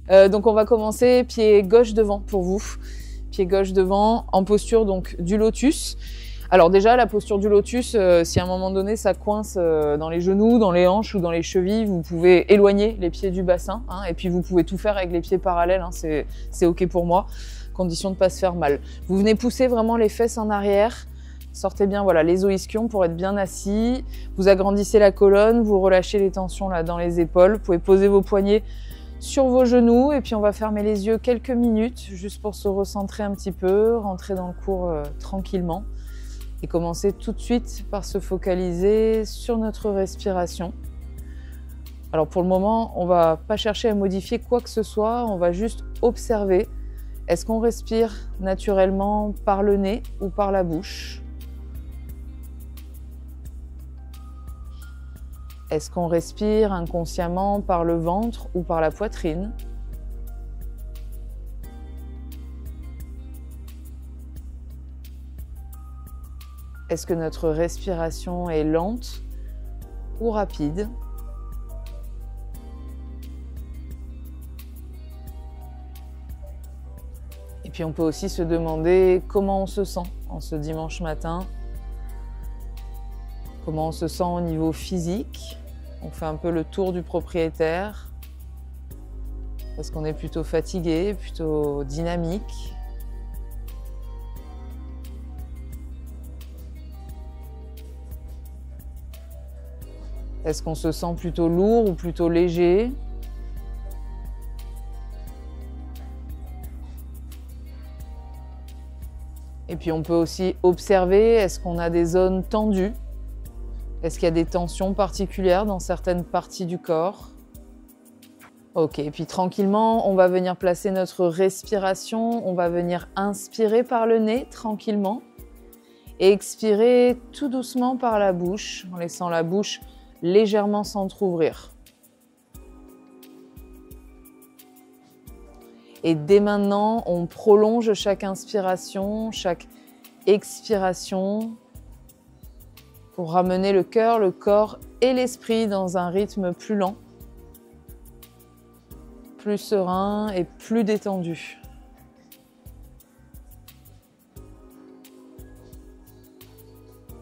Donc on va commencer pied gauche devant pour vous. Pied gauche devant, en posture donc du lotus. Alors déjà, la posture du lotus, si à un moment donné ça coince dans les genoux, dans les hanches ou dans les chevilles, vous pouvez éloigner les pieds du bassin, hein, et puis vous pouvez tout faire avec les pieds parallèles, hein, c'est ok pour moi, condition de ne pas se faire mal. Vous venez pousser vraiment les fesses en arrière, sortez bien voilà, les os ischions pour être bien assis, vous agrandissez la colonne, vous relâchez les tensions là dans les épaules, vous pouvez poser vos poignets sur vos genoux et puis on va fermer les yeux quelques minutes juste pour se recentrer un petit peu, rentrer dans le cours tranquillement et commencer tout de suite par se focaliser sur notre respiration. Alors pour le moment, on va pas chercher à modifier quoi que ce soit, on va juste observer. Est-ce qu'on respire naturellement par le nez ou par la bouche ? Est-ce qu'on respire inconsciemment par le ventre ou par la poitrine ? Est-ce que notre respiration est lente ou rapide ? Et puis on peut aussi se demander comment on se sent en ce dimanche matin. Comment on se sent au niveau physique ? On fait un peu le tour du propriétaire. Est-ce qu'on est plutôt fatigué, plutôt dynamique ? Est-ce qu'on se sent plutôt lourd ou plutôt léger ? Et puis on peut aussi observer, est-ce qu'on a des zones tendues ? Est-ce qu'il y a des tensions particulières dans certaines parties du corps ? Ok, et puis tranquillement, on va venir placer notre respiration, on va venir inspirer par le nez tranquillement et expirer tout doucement par la bouche, en laissant la bouche légèrement s'entrouvrir. Et dès maintenant, on prolonge chaque inspiration, chaque expiration, pour ramener le cœur, le corps et l'esprit dans un rythme plus lent, plus serein et plus détendu.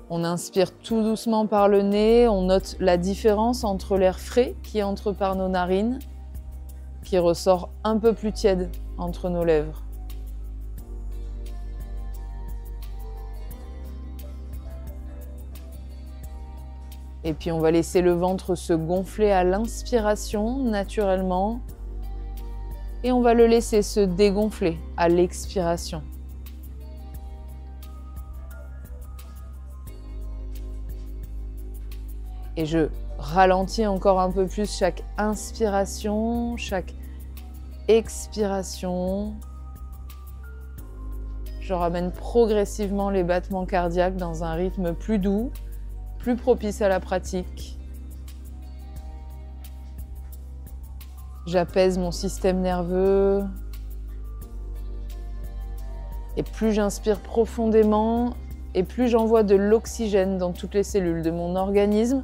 On inspire tout doucement par le nez, on note la différence entre l'air frais qui entre par nos narines, qui ressort un peu plus tiède entre nos lèvres. Et puis on va laisser le ventre se gonfler à l'inspiration naturellement et on va le laisser se dégonfler à l'expiration. Et je ralentis encore un peu plus chaque inspiration, chaque expiration. Je ramène progressivement les battements cardiaques dans un rythme plus doux, plus propice à la pratique. J'apaise mon système nerveux. Et plus j'inspire profondément, et plus j'envoie de l'oxygène dans toutes les cellules de mon organisme,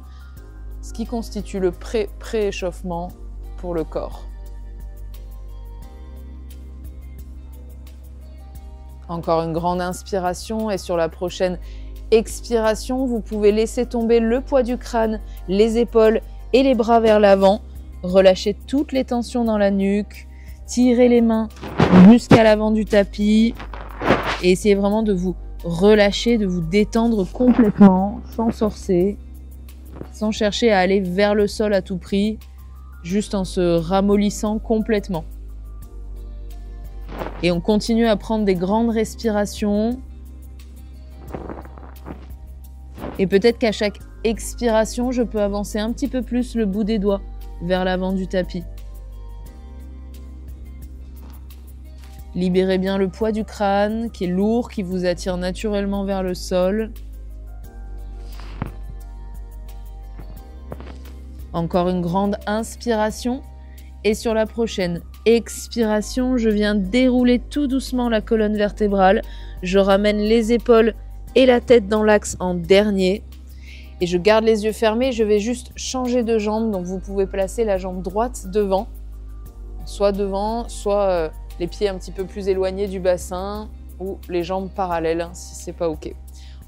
ce qui constitue le pré-échauffement pour le corps. Encore une grande inspiration et sur la prochaine expiration, vous pouvez laisser tomber le poids du crâne, les épaules et les bras vers l'avant. Relâchez toutes les tensions dans la nuque, tirez les mains jusqu'à l'avant du tapis et essayez vraiment de vous relâcher, de vous détendre complètement, sans forcer, sans chercher à aller vers le sol à tout prix, juste en se ramollissant complètement. Et on continue à prendre des grandes respirations. Et peut-être qu'à chaque expiration, je peux avancer un petit peu plus le bout des doigts vers l'avant du tapis. Libérez bien le poids du crâne qui est lourd, qui vous attire naturellement vers le sol. Encore une grande inspiration. Et sur la prochaine expiration, je viens dérouler tout doucement la colonne vertébrale. Je ramène les épaules et la tête dans l'axe en dernier. Et je garde les yeux fermés. Je vais juste changer de jambe. Donc vous pouvez placer la jambe droite devant. soit devant, soit les pieds un petit peu plus éloignés du bassin ou les jambes parallèles hein, si c'est pas ok.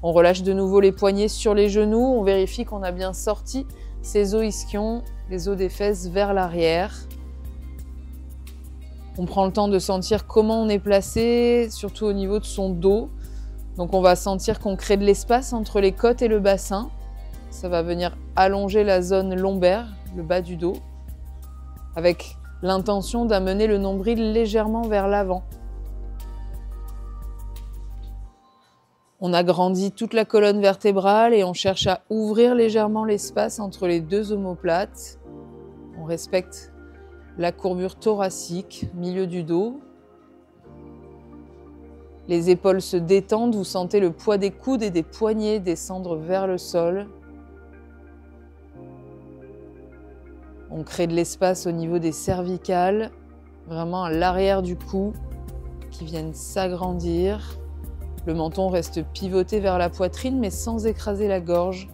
On relâche de nouveau les poignets sur les genoux, on vérifie qu'on a bien sorti ces os ischions, les os des fesses vers l'arrière. On prend le temps de sentir comment on est placé, surtout au niveau de son dos. Donc on va sentir qu'on crée de l'espace entre les côtes et le bassin. Ça va venir allonger la zone lombaire, le bas du dos, avec l'intention d'amener le nombril légèrement vers l'avant. On agrandit toute la colonne vertébrale et on cherche à ouvrir légèrement l'espace entre les deux omoplates. On respecte la courbure thoracique, milieu du dos. Les épaules se détendent, vous sentez le poids des coudes et des poignets descendre vers le sol. On crée de l'espace au niveau des cervicales, vraiment à l'arrière du cou, qui viennent s'agrandir. Le menton reste pivoté vers la poitrine, mais sans écraser la gorge.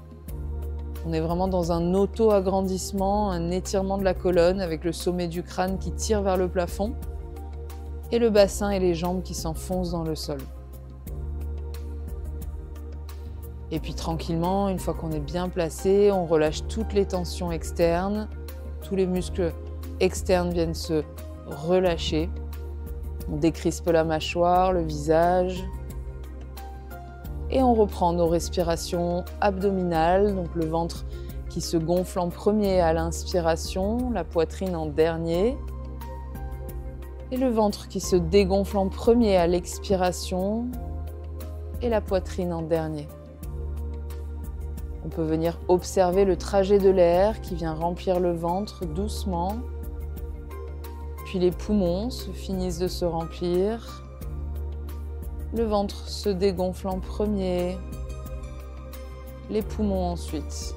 On est vraiment dans un auto-agrandissement, un étirement de la colonne avec le sommet du crâne qui tire vers le plafond et le bassin et les jambes qui s'enfoncent dans le sol. Et puis tranquillement, une fois qu'on est bien placé, on relâche toutes les tensions externes. Tous les muscles externes viennent se relâcher. On décrispe la mâchoire, le visage. Et on reprend nos respirations abdominales, donc le ventre qui se gonfle en premier à l'inspiration, la poitrine en dernier. Et le ventre qui se dégonfle en premier à l'expiration et la poitrine en dernier. On peut venir observer le trajet de l'air qui vient remplir le ventre doucement. Puis les poumons finissent de se remplir. Le ventre se dégonfle en premier. Les poumons ensuite.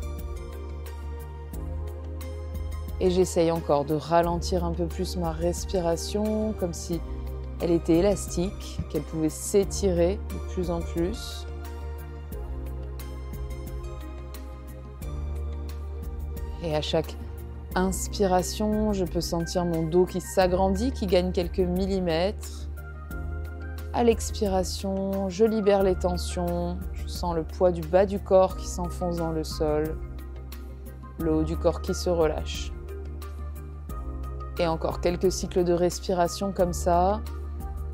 Et j'essaye encore de ralentir un peu plus ma respiration, comme si elle était élastique, qu'elle pouvait s'étirer de plus en plus. Et à chaque inspiration, je peux sentir mon dos qui s'agrandit, qui gagne quelques millimètres. À l'expiration, je libère les tensions. Je sens le poids du bas du corps qui s'enfonce dans le sol. Le haut du corps qui se relâche. Et encore quelques cycles de respiration comme ça.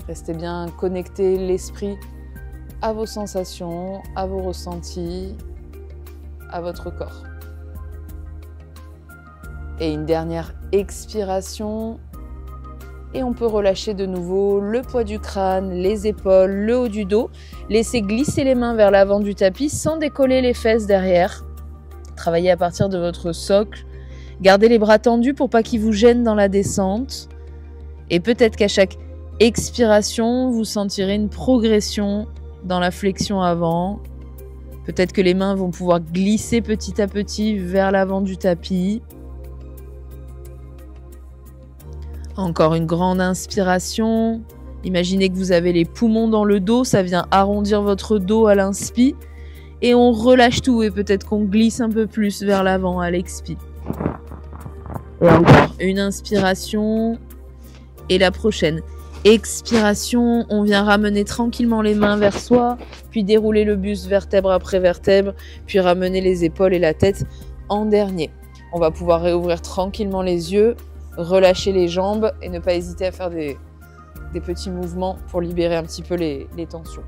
Restez bien connectés l'esprit à vos sensations, à vos ressentis, à votre corps. Et une dernière expiration. Et on peut relâcher de nouveau le poids du crâne, les épaules, le haut du dos. Laissez glisser les mains vers l'avant du tapis sans décoller les fesses derrière. Travaillez à partir de votre socle. Gardez les bras tendus pour pas qu'ils vous gênent dans la descente. Et peut-être qu'à chaque expiration, vous sentirez une progression dans la flexion avant. Peut-être que les mains vont pouvoir glisser petit à petit vers l'avant du tapis. Encore une grande inspiration. Imaginez que vous avez les poumons dans le dos, ça vient arrondir votre dos à l'inspi. Et on relâche tout et peut-être qu'on glisse un peu plus vers l'avant à l'expi. Et encore une inspiration. Et la prochaine expiration, on vient ramener tranquillement les mains vers soi, puis dérouler le buste vertèbre après vertèbre, puis ramener les épaules et la tête en dernier. On va pouvoir réouvrir tranquillement les yeux, relâcher les jambes et ne pas hésiter à faire des petits mouvements pour libérer un petit peu les tensions.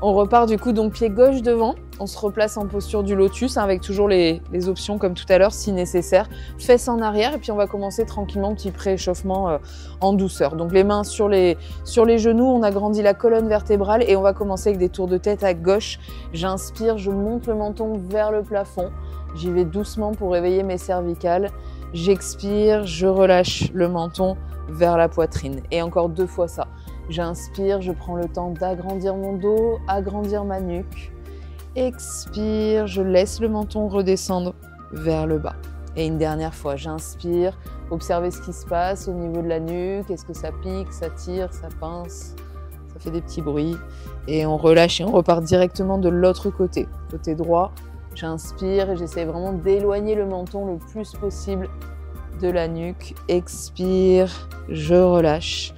On repart du coup donc pied gauche devant, on se replace en posture du lotus avec toujours les options comme tout à l'heure si nécessaire. Fesses en arrière et puis on va commencer tranquillement, petit pré-échauffement en douceur. Donc les mains sur les genoux, on agrandit la colonne vertébrale et on va commencer avec des tours de tête à gauche. J'inspire, je monte le menton vers le plafond. J'y vais doucement pour réveiller mes cervicales. J'expire, je relâche le menton vers la poitrine. Et encore 2 fois ça. J'inspire, je prends le temps d'agrandir mon dos, agrandir ma nuque. Expire, je laisse le menton redescendre vers le bas. Et une dernière fois, j'inspire, observez ce qui se passe au niveau de la nuque. Est-ce que ça pique, ça tire, ça pince, ça fait des petits bruits. Et on relâche et on repart directement de l'autre côté. Côté droit, J'inspire et j'essaie vraiment d'éloigner le menton le plus possible de la nuque. Expire, je relâche.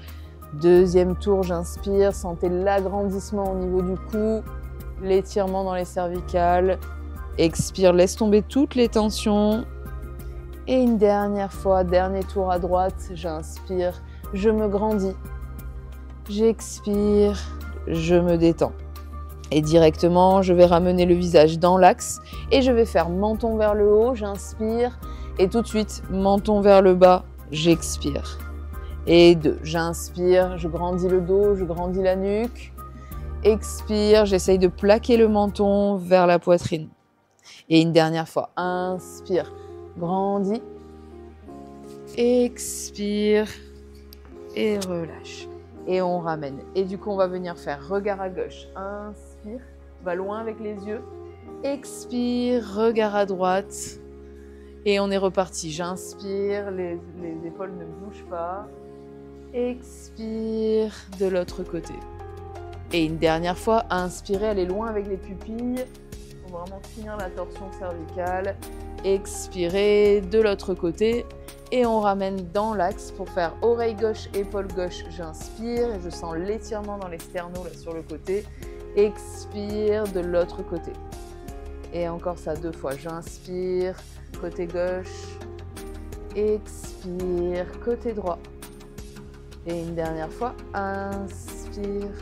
Deuxième tour, j'inspire, sentez l'agrandissement au niveau du cou, l'étirement dans les cervicales. Expire, laisse tomber toutes les tensions. Et une dernière fois, dernier tour à droite, j'inspire, je me grandis. J'expire, je me détends. Et directement, je vais ramener le visage dans l'axe et je vais faire menton vers le haut, j'inspire. Et tout de suite, menton vers le bas, j'expire. Et 2, j'inspire, je grandis le dos, je grandis la nuque. Expire, j'essaye de plaquer le menton vers la poitrine. Et une dernière fois, inspire, grandis. Expire et relâche. Et on ramène. Et du coup, on va venir faire regard à gauche. Inspire, va loin avec les yeux. Expire, regard à droite. Et on est reparti. J'inspire, les épaules ne bougent pas. Expire de l'autre côté. Et une dernière fois, inspirez, allez loin avec les pupilles. Pour vraiment finir la torsion cervicale. Expirez de l'autre côté. Et on ramène dans l'axe pour faire oreille gauche, épaule gauche. J'inspire et je sens l'étirement dans les sternos là sur le côté. Expire de l'autre côté. Et encore ça 2 fois. J'inspire, côté gauche. Expire, côté droit. Et une dernière fois. Inspire.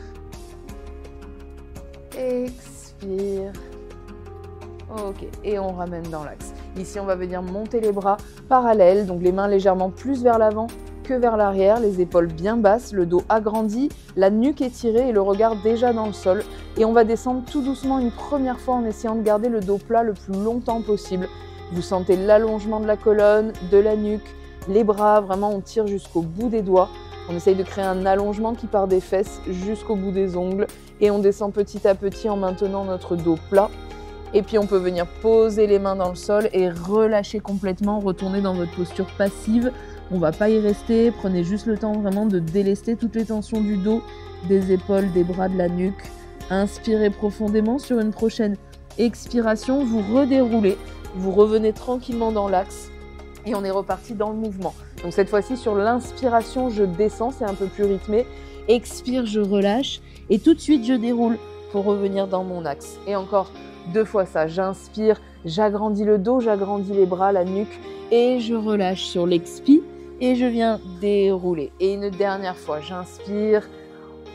Expire. Ok, et on ramène dans l'axe. Ici, on va venir monter les bras parallèles, donc les mains légèrement plus vers l'avant que vers l'arrière, les épaules bien basses, le dos agrandi, la nuque étirée et le regard déjà dans le sol. Et on va descendre tout doucement une première fois en essayant de garder le dos plat le plus longtemps possible. Vous sentez l'allongement de la colonne, de la nuque, les bras, vraiment on tire jusqu'au bout des doigts. On essaye de créer un allongement qui part des fesses jusqu'au bout des ongles et on descend petit à petit en maintenant notre dos plat. Et puis on peut venir poser les mains dans le sol et relâcher complètement, retourner dans votre posture passive. On ne va pas y rester, prenez juste le temps vraiment de délester toutes les tensions du dos, des épaules, des bras, de la nuque. Inspirez profondément. Sur une prochaine expiration, vous redéroulez, vous revenez tranquillement dans l'axe et on est reparti dans le mouvement. Donc cette fois-ci, sur l'inspiration, je descends, c'est un peu plus rythmé. Expire, je relâche et tout de suite, je déroule pour revenir dans mon axe. Et encore 2 fois ça, j'inspire, j'agrandis le dos, j'agrandis les bras, la nuque et je relâche sur l'expi et je viens dérouler. Et une dernière fois, j'inspire,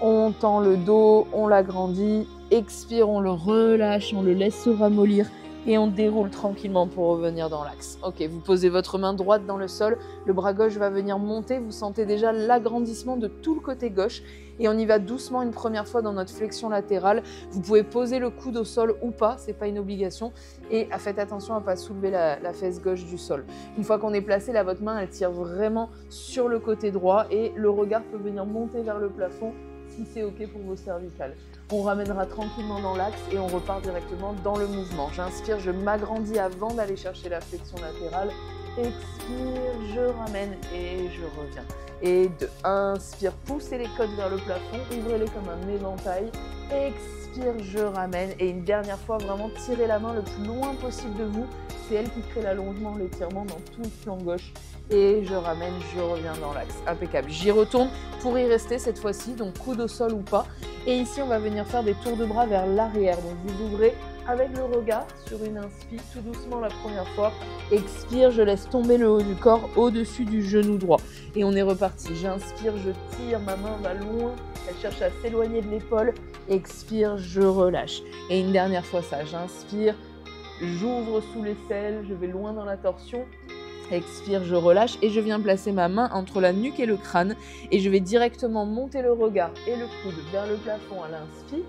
on tend le dos, on l'agrandit, expire, on le relâche, on le laisse se ramollir et on déroule tranquillement pour revenir dans l'axe. Ok, vous posez votre main droite dans le sol, le bras gauche va venir monter, vous sentez déjà l'agrandissement de tout le côté gauche et on y va doucement une première fois dans notre flexion latérale. Vous pouvez poser le coude au sol ou pas, c'est pas une obligation et faites attention à ne pas soulever la fesse gauche du sol. Une fois qu'on est placé, là votre main elle tire vraiment sur le côté droit et le regard peut venir monter vers le plafond si c'est ok pour vos cervicales. On ramènera tranquillement dans l'axe et on repart directement dans le mouvement. J'inspire, je m'agrandis avant d'aller chercher la flexion latérale. Expire, je ramène et je reviens. Et 2, inspire, poussez les côtes vers le plafond, ouvrez-les comme un éventail. Expire, je ramène. Et une dernière fois, vraiment tirez la main le plus loin possible de vous. C'est elle qui crée l'allongement, l'étirement dans tout le flanc gauche. Et je ramène, je reviens dans l'axe. Impeccable. J'y retourne pour y rester cette fois-ci, donc coude au sol ou pas. Et ici, on va venir faire des tours de bras vers l'arrière. Donc vous ouvrez avec le regard sur une inspire, tout doucement la première fois. Expire, je laisse tomber le haut du corps au-dessus du genou droit. Et on est reparti. J'inspire, je tire, ma main va loin. Elle cherche à s'éloigner de l'épaule. Expire, je relâche. Et une dernière fois ça. J'inspire, j'ouvre sous l'aisselle, je vais loin dans la torsion. Expire, je relâche et je viens placer ma main entre la nuque et le crâne et je vais directement monter le regard et le coude vers le plafond à l'inspire.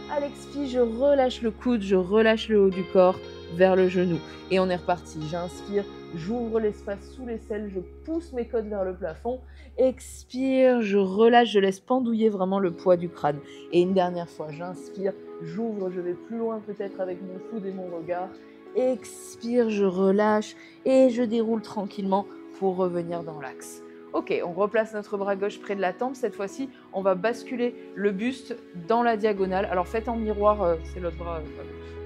À l'expire, je relâche le coude, je relâche le haut du corps vers le genou et on est reparti. J'inspire, j'ouvre l'espace sous l'aisselle, je pousse mes côtes vers le plafond. Expire, je relâche, je laisse pendouiller vraiment le poids du crâne. Et une dernière fois, j'inspire, j'ouvre, je vais plus loin peut-être avec mon coude et mon regard. Expire, je relâche et je déroule tranquillement pour revenir dans l'axe. Ok, on replace notre bras gauche près de la tempe. Cette fois-ci, on va basculer le buste dans la diagonale. Alors faites en miroir, c'est l'autre bras.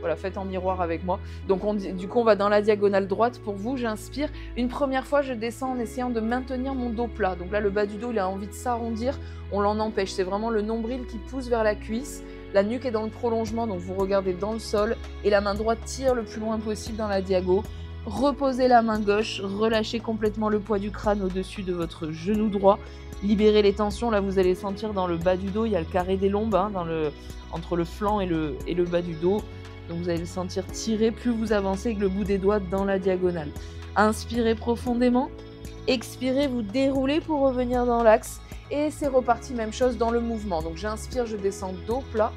Voilà, faites en miroir avec moi. Donc du coup, on va dans la diagonale droite. Pour vous, j'inspire. Une première fois, je descends en essayant de maintenir mon dos plat. Donc là, le bas du dos, il a envie de s'arrondir. On l'en empêche. C'est vraiment le nombril qui pousse vers la cuisse. La nuque est dans le prolongement, donc vous regardez dans le sol. Et la main droite tire le plus loin possible dans la diago. Reposez la main gauche, relâchez complètement le poids du crâne au-dessus de votre genou droit. Libérez les tensions. Là, vous allez sentir dans le bas du dos, il y a le carré des lombes hein, entre le flanc et le bas du dos. Donc vous allez le sentir tirer plus vous avancez avec le bout des doigts dans la diagonale. Inspirez profondément. Expirez, vous déroulez pour revenir dans l'axe. Et c'est reparti, même chose dans le mouvement. Donc j'inspire, je descends dos plat.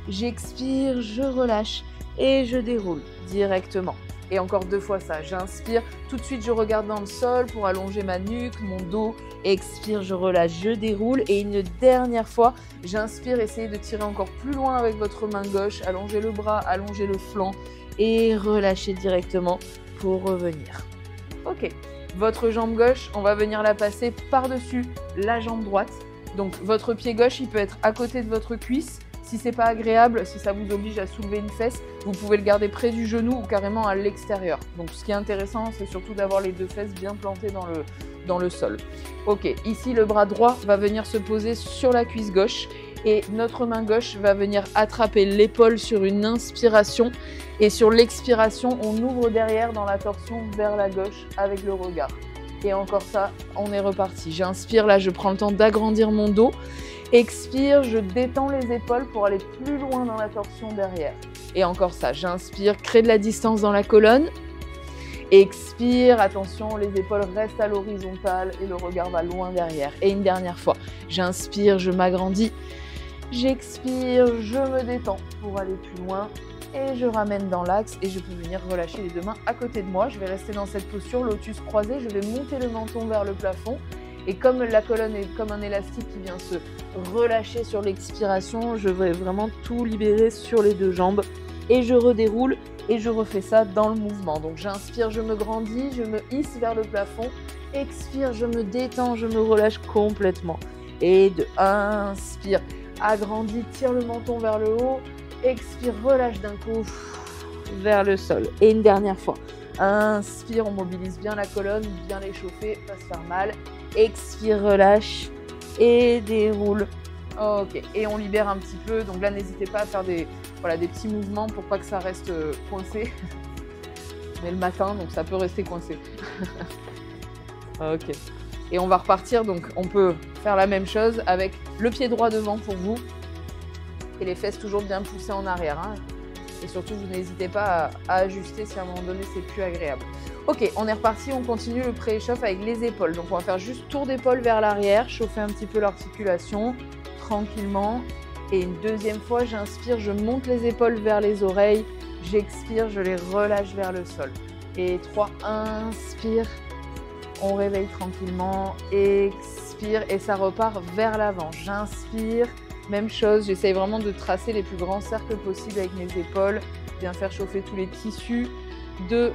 J'expire, je relâche et je déroule directement. Et encore 2 fois ça, j'inspire, tout de suite je regarde dans le sol pour allonger ma nuque, mon dos, expire, je relâche, je déroule. Et une dernière fois, j'inspire, essayez de tirer encore plus loin avec votre main gauche, allongez le bras, allongez le flanc et relâchez directement pour revenir. Ok, votre jambe gauche, on va venir la passer par-dessus la jambe droite. Donc votre pied gauche, il peut être à côté de votre cuisse. Si c'est pas agréable, si ça vous oblige à soulever une fesse, vous pouvez le garder près du genou ou carrément à l'extérieur. Donc ce qui est intéressant, c'est surtout d'avoir les 2 fesses bien plantées dans le sol. Ok, ici le bras droit va venir se poser sur la cuisse gauche et notre main gauche va venir attraper l'épaule sur une inspiration et sur l'expiration, on ouvre derrière dans la torsion vers la gauche avec le regard. Et encore ça, on est reparti. J'inspire, là je prends le temps d'agrandir mon dos. Expire, je détends les épaules pour aller plus loin dans la torsion derrière. Et encore ça, j'inspire, crée de la distance dans la colonne. Expire, attention, les épaules restent à l'horizontale et le regard va loin derrière. Et une dernière fois, j'inspire, je m'agrandis. J'expire, je me détends pour aller plus loin. Et je ramène dans l'axe et je peux venir relâcher les 2 mains à côté de moi. Je vais rester dans cette posture, lotus croisé. Je vais monter le menton vers le plafond. Et comme la colonne est comme un élastique qui vient se relâcher sur l'expiration, je vais vraiment tout libérer sur les 2 jambes. Et je redéroule et je refais ça dans le mouvement. Donc j'inspire, je me grandis, je me hisse vers le plafond. Expire, je me détends, je me relâche complètement. Et inspire, agrandis, tire le menton vers le haut. Expire, relâche d'un coup vers le sol. Et une dernière fois. Inspire, on mobilise bien la colonne, bien l'échauffer, pas se faire mal. Expire, relâche et déroule. Ok, et on libère un petit peu. Donc là, n'hésitez pas à faire des petits mouvements pour pas que ça reste coincé. On est le matin, donc ça peut rester coincé. Ok. Et on va repartir. Donc on peut faire la même chose avec le pied droit devant pour vous. Et les fesses toujours bien poussées en arrière. Hein. Et surtout, vous n'hésitez pas à ajuster si à un moment donné, c'est plus agréable. Ok, on est reparti, on continue le pré-échauffe avec les épaules. Donc on va faire juste tour d'épaule vers l'arrière, chauffer un petit peu l'articulation, tranquillement. Et une deuxième fois, j'inspire, je monte les épaules vers les oreilles. J'expire, je les relâche vers le sol. Et 3, inspire. On réveille tranquillement, expire. Et ça repart vers l'avant. J'inspire. Même chose, j'essaye vraiment de tracer les plus grands cercles possibles avec mes épaules, bien faire chauffer tous les tissus. 2,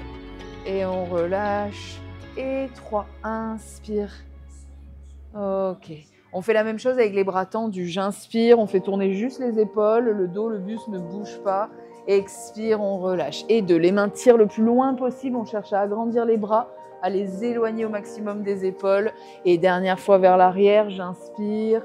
et on relâche. Et 3, inspire. Ok. On fait la même chose avec les bras tendus. J'inspire, on fait tourner juste les épaules, le dos, le buste ne bouge pas. Expire, on relâche. Et 2, les mains tirent le plus loin possible, on cherche à agrandir les bras, à les éloigner au maximum des épaules. Et dernière fois vers l'arrière, j'inspire.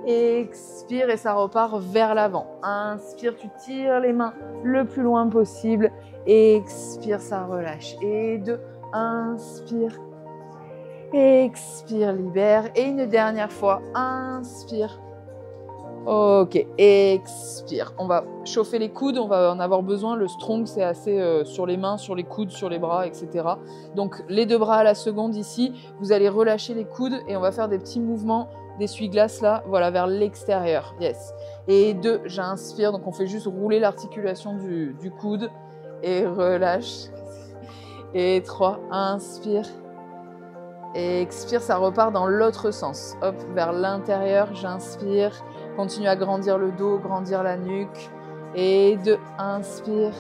Expire et ça repart vers l'avant. Inspire, tu tires les mains le plus loin possible. Expire, ça relâche. Et 2, inspire. Expire, libère. Et une dernière fois, inspire. Ok, expire. On va chauffer les coudes, on va en avoir besoin. Le strong, c'est assez sur les mains, sur les coudes, sur les bras, etc. Donc les 2 bras à la seconde ici. Vous allez relâcher les coudes et on va faire des petits mouvements d'essuie-glace là, voilà, vers l'extérieur. Yes. Et 2, j'inspire. Donc on fait juste rouler l'articulation du coude et relâche. Et 3, inspire. Et expire, ça repart dans l'autre sens. Hop, vers l'intérieur, j'inspire. Continue à grandir le dos, grandir la nuque. Et 2, inspire.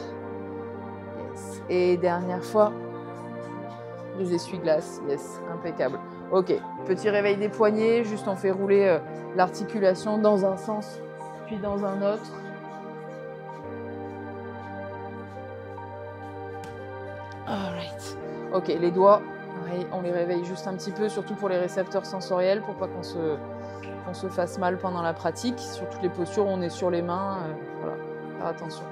Yes. Et dernière fois. Les essuie-glaces, yes, impeccable. Ok, petit réveil des poignets, juste on fait rouler l'articulation dans un sens, puis dans un autre. Alright. Ok, les doigts, pareil, on les réveille juste un petit peu, surtout pour les récepteurs sensoriels, pour pas qu'on se fasse mal pendant la pratique. Sur toutes les postures, on est sur les mains, voilà, faire attention.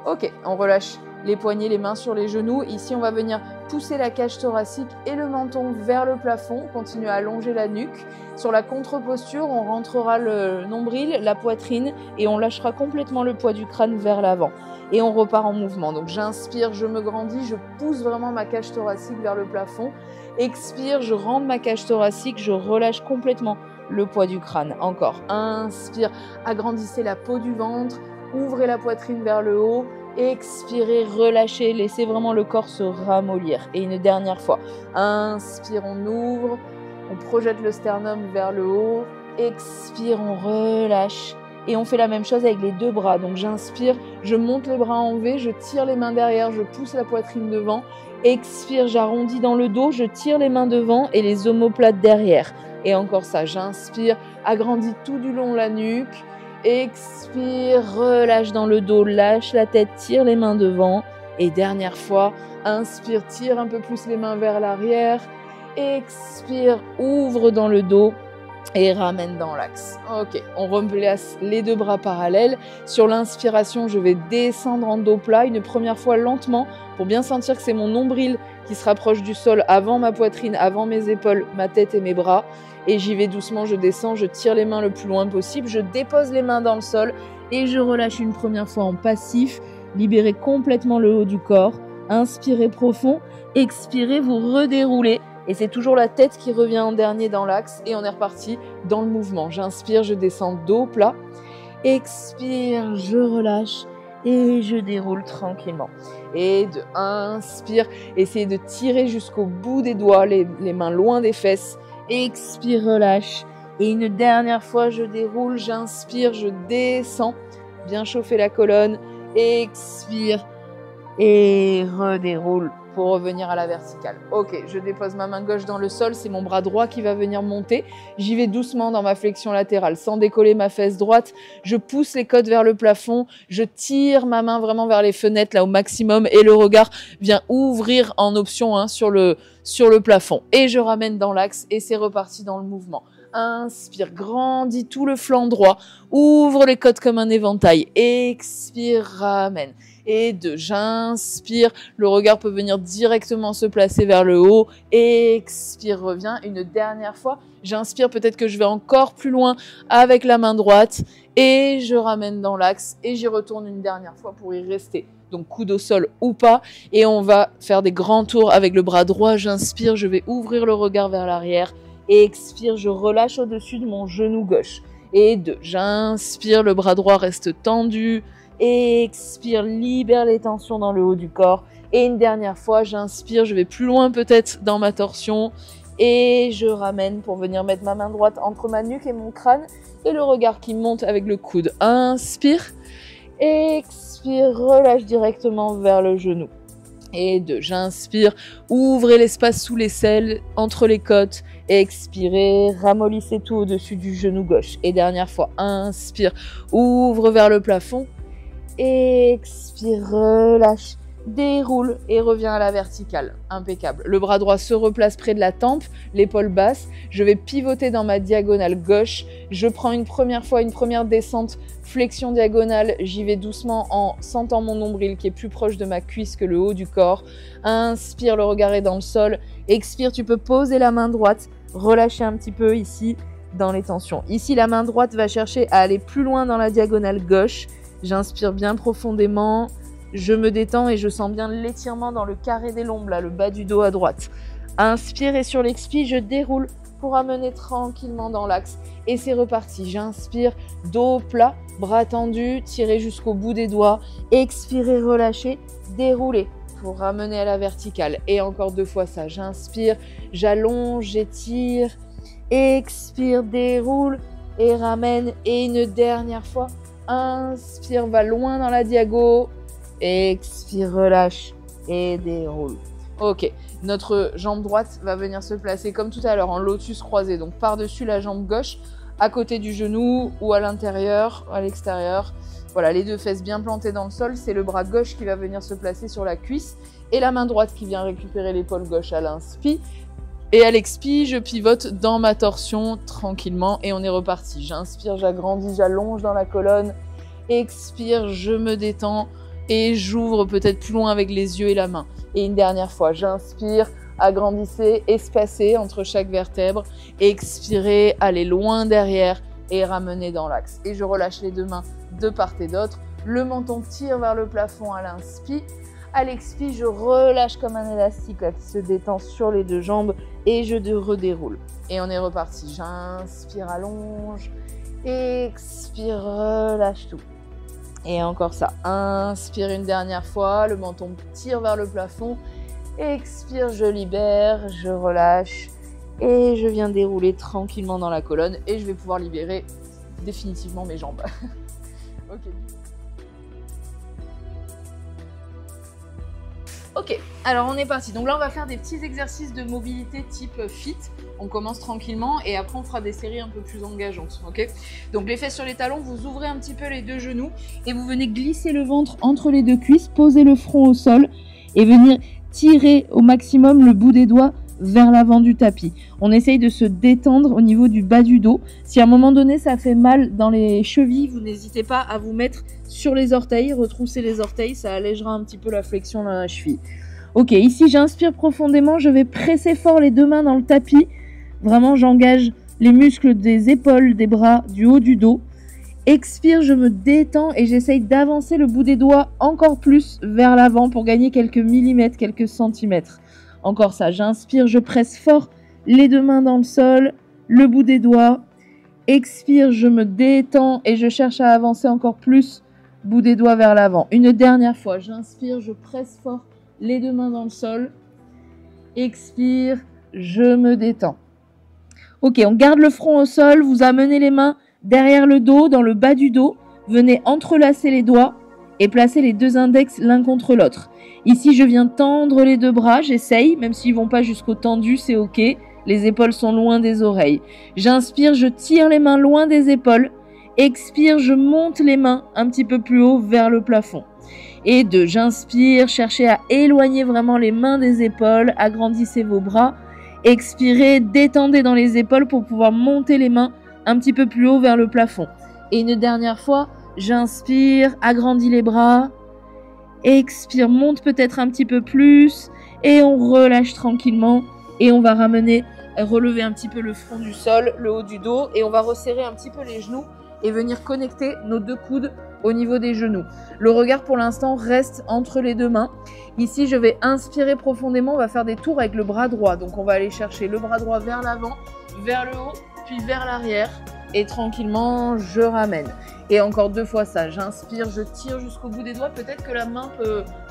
Ok, on relâche les poignets, les mains sur les genoux. Ici, on va venir pousser la cage thoracique et le menton vers le plafond. Continue à allonger la nuque. Sur la contre-posture, on rentrera le nombril, la poitrine et on lâchera complètement le poids du crâne vers l'avant. Et on repart en mouvement. Donc j'inspire, je me grandis, je pousse vraiment ma cage thoracique vers le plafond. Expire, je rentre ma cage thoracique, je relâche complètement le poids du crâne. Encore, inspire, agrandissez la peau du ventre, ouvrez la poitrine vers le haut. Expirez, relâchez, laissez vraiment le corps se ramollir. Et une dernière fois, inspire, on ouvre, on projette le sternum vers le haut. Expire, on relâche. Et on fait la même chose avec les deux bras. Donc j'inspire, je monte les bras en V, je tire les mains derrière, je pousse la poitrine devant. Expire, j'arrondis dans le dos, je tire les mains devant et les omoplates derrière. Et encore ça, j'inspire, agrandis tout du long la nuque. Expire, relâche dans le dos, lâche la tête, tire les mains devant. Et dernière fois, inspire, tire un peu plus les mains vers l'arrière. Expire, ouvre dans le dos et ramène dans l'axe. Ok, on replace les deux bras parallèles. Sur l'inspiration, je vais descendre en dos plat une première fois lentement pour bien sentir que c'est mon nombril qui se rapproche du sol avant ma poitrine, avant mes épaules, ma tête et mes bras. Et j'y vais doucement, je descends, je tire les mains le plus loin possible, je dépose les mains dans le sol et je relâche une première fois en passif. Libérez complètement le haut du corps. Inspirez profond, expirez, vous redéroulez. Et c'est toujours la tête qui revient en dernier dans l'axe et on est reparti dans le mouvement. J'inspire, je descends dos plat. Expire, je relâche et je déroule tranquillement. Et inspire, essayez de tirer jusqu'au bout des doigts, les mains loin des fesses. Expire, relâche. Et une dernière fois, je déroule, j'inspire, je descends. Bien chauffer la colonne. Expire et redéroule pour revenir à la verticale. Ok, je dépose ma main gauche dans le sol, c'est mon bras droit qui va venir monter. J'y vais doucement dans ma flexion latérale, sans décoller ma fesse droite. Je pousse les côtes vers le plafond, je tire ma main vraiment vers les fenêtres là au maximum et le regard vient ouvrir en option sur le plafond. Et je ramène dans l'axe et c'est reparti dans le mouvement. Inspire, grandis tout le flanc droit, ouvre les côtes comme un éventail, expire, ramène. Et j'inspire, le regard peut venir directement se placer vers le haut, expire, reviens, une dernière fois, j'inspire, peut-être que je vais encore plus loin avec la main droite, et je ramène dans l'axe, et j'y retourne une dernière fois pour y rester. Donc coude au sol ou pas, et on va faire des grands tours avec le bras droit, j'inspire, je vais ouvrir le regard vers l'arrière, et expire, je relâche au-dessus de mon genou gauche. Et j'inspire, le bras droit reste tendu. Expire, libère les tensions dans le haut du corps. Et une dernière fois, j'inspire, je vais plus loin peut-être dans ma torsion. Et je ramène pour venir mettre ma main droite entre ma nuque et mon crâne. Et le regard qui monte avec le coude. Inspire, expire, relâche directement vers le genou. Et j'inspire, ouvrez l'espace sous l'aisselle, entre les côtes, expirez, ramollissez tout au-dessus du genou gauche. Et dernière fois, inspire, ouvre vers le plafond, expire, relâche, déroule et reviens à la verticale. Impeccable. Le bras droit se replace près de la tempe, l'épaule basse. Je vais pivoter dans ma diagonale gauche. Je prends une première fois, une première descente, flexion diagonale. J'y vais doucement en sentant mon nombril qui est plus proche de ma cuisse que le haut du corps. Inspire, le regard est dans le sol. Expire, tu peux poser la main droite, relâcher un petit peu ici dans les tensions. Ici, la main droite va chercher à aller plus loin dans la diagonale gauche. J'inspire bien profondément. Je me détends et je sens bien l'étirement dans le carré des lombes, là, le bas du dos à droite. Inspire et sur l'expire, je déroule pour amener tranquillement dans l'axe. Et c'est reparti. J'inspire, dos plat, bras tendus, tirez jusqu'au bout des doigts. Expirez, relâchez, déroulez pour ramener à la verticale. Et encore deux fois ça. J'inspire, j'allonge, j'étire. Expire, déroule et ramène. Et une dernière fois. Inspire, va loin dans la diago. Expire, relâche et déroule. Ok, notre jambe droite va venir se placer comme tout à l'heure en lotus croisé, donc par-dessus la jambe gauche, à côté du genou ou à l'intérieur, à l'extérieur. Voilà, les deux fesses bien plantées dans le sol, c'est le bras gauche qui va venir se placer sur la cuisse et la main droite qui vient récupérer l'épaule gauche à l'inspi. Et à l'expi, je pivote dans ma torsion tranquillement et on est reparti. J'inspire, j'agrandis, j'allonge dans la colonne. Expire, je me détends et j'ouvre peut-être plus loin avec les yeux et la main. Et une dernière fois, j'inspire, agrandissez, espacez entre chaque vertèbre. Expirez, allez loin derrière et ramenez dans l'axe. Et je relâche les deux mains de part et d'autre. Le menton tire vers le plafond à l'inspi. À l'expi, je relâche comme un élastique là, qui se détend sur les deux jambes et je redéroule. Et on est reparti. J'inspire, allonge. Expire, relâche tout. Et encore ça. Inspire une dernière fois. Le menton tire vers le plafond. Expire, je libère, je relâche. Et je viens dérouler tranquillement dans la colonne. Et je vais pouvoir libérer définitivement mes jambes. Ok. Ok, alors on est parti. Donc là, on va faire des petits exercices de mobilité type fit. On commence tranquillement et après, on fera des séries un peu plus engageantes. Ok. Donc les fesses sur les talons, vous ouvrez un petit peu les deux genoux et vous venez glisser le ventre entre les deux cuisses, poser le front au sol et venir tirer au maximum le bout des doigts vers l'avant du tapis. On essaye de se détendre au niveau du bas du dos. Si à un moment donné ça fait mal dans les chevilles, vous n'hésitez pas à vous mettre sur les orteils, retrousser les orteils, ça allégera un petit peu la flexion dans la cheville. Ok, ici j'inspire profondément, je vais presser fort les deux mains dans le tapis. Vraiment, j'engage les muscles des épaules, des bras, du haut du dos. Expire, je me détends et j'essaye d'avancer le bout des doigts encore plus vers l'avant pour gagner quelques millimètres, quelques centimètres. Encore ça, j'inspire, je presse fort les deux mains dans le sol, le bout des doigts. Expire, je me détends et je cherche à avancer encore plus, bout des doigts vers l'avant. Une dernière fois, j'inspire, je presse fort les deux mains dans le sol. Expire, je me détends. Ok, on garde le front au sol, vous amenez les mains derrière le dos, dans le bas du dos. Venez entrelacer les doigts et placer les deux index l'un contre l'autre. Ici, je viens tendre les deux bras, j'essaye, même s'ils vont pas jusqu'au tendu, c'est ok. Les épaules sont loin des oreilles. J'inspire, je tire les mains loin des épaules. Expire, je monte les mains un petit peu plus haut vers le plafond. Et 2, j'inspire, cherchez à éloigner vraiment les mains des épaules, agrandissez vos bras. Expirez, détendez dans les épaules pour pouvoir monter les mains un petit peu plus haut vers le plafond. Et une dernière fois, j'inspire, agrandis les bras. Expire, monte peut-être un petit peu plus. Et on relâche tranquillement. Et on va relever un petit peu le front du sol, le haut du dos. Et on va resserrer un petit peu les genoux et venir connecter nos deux coudes au niveau des genoux. Le regard pour l'instant reste entre les deux mains. Ici, je vais inspirer profondément. On va faire des tours avec le bras droit. Donc, on va aller chercher le bras droit vers l'avant, vers le haut, puis vers l'arrière. Et tranquillement, je ramène. Et encore 2 fois ça. J'inspire, je tire jusqu'au bout des doigts. Peut-être que la main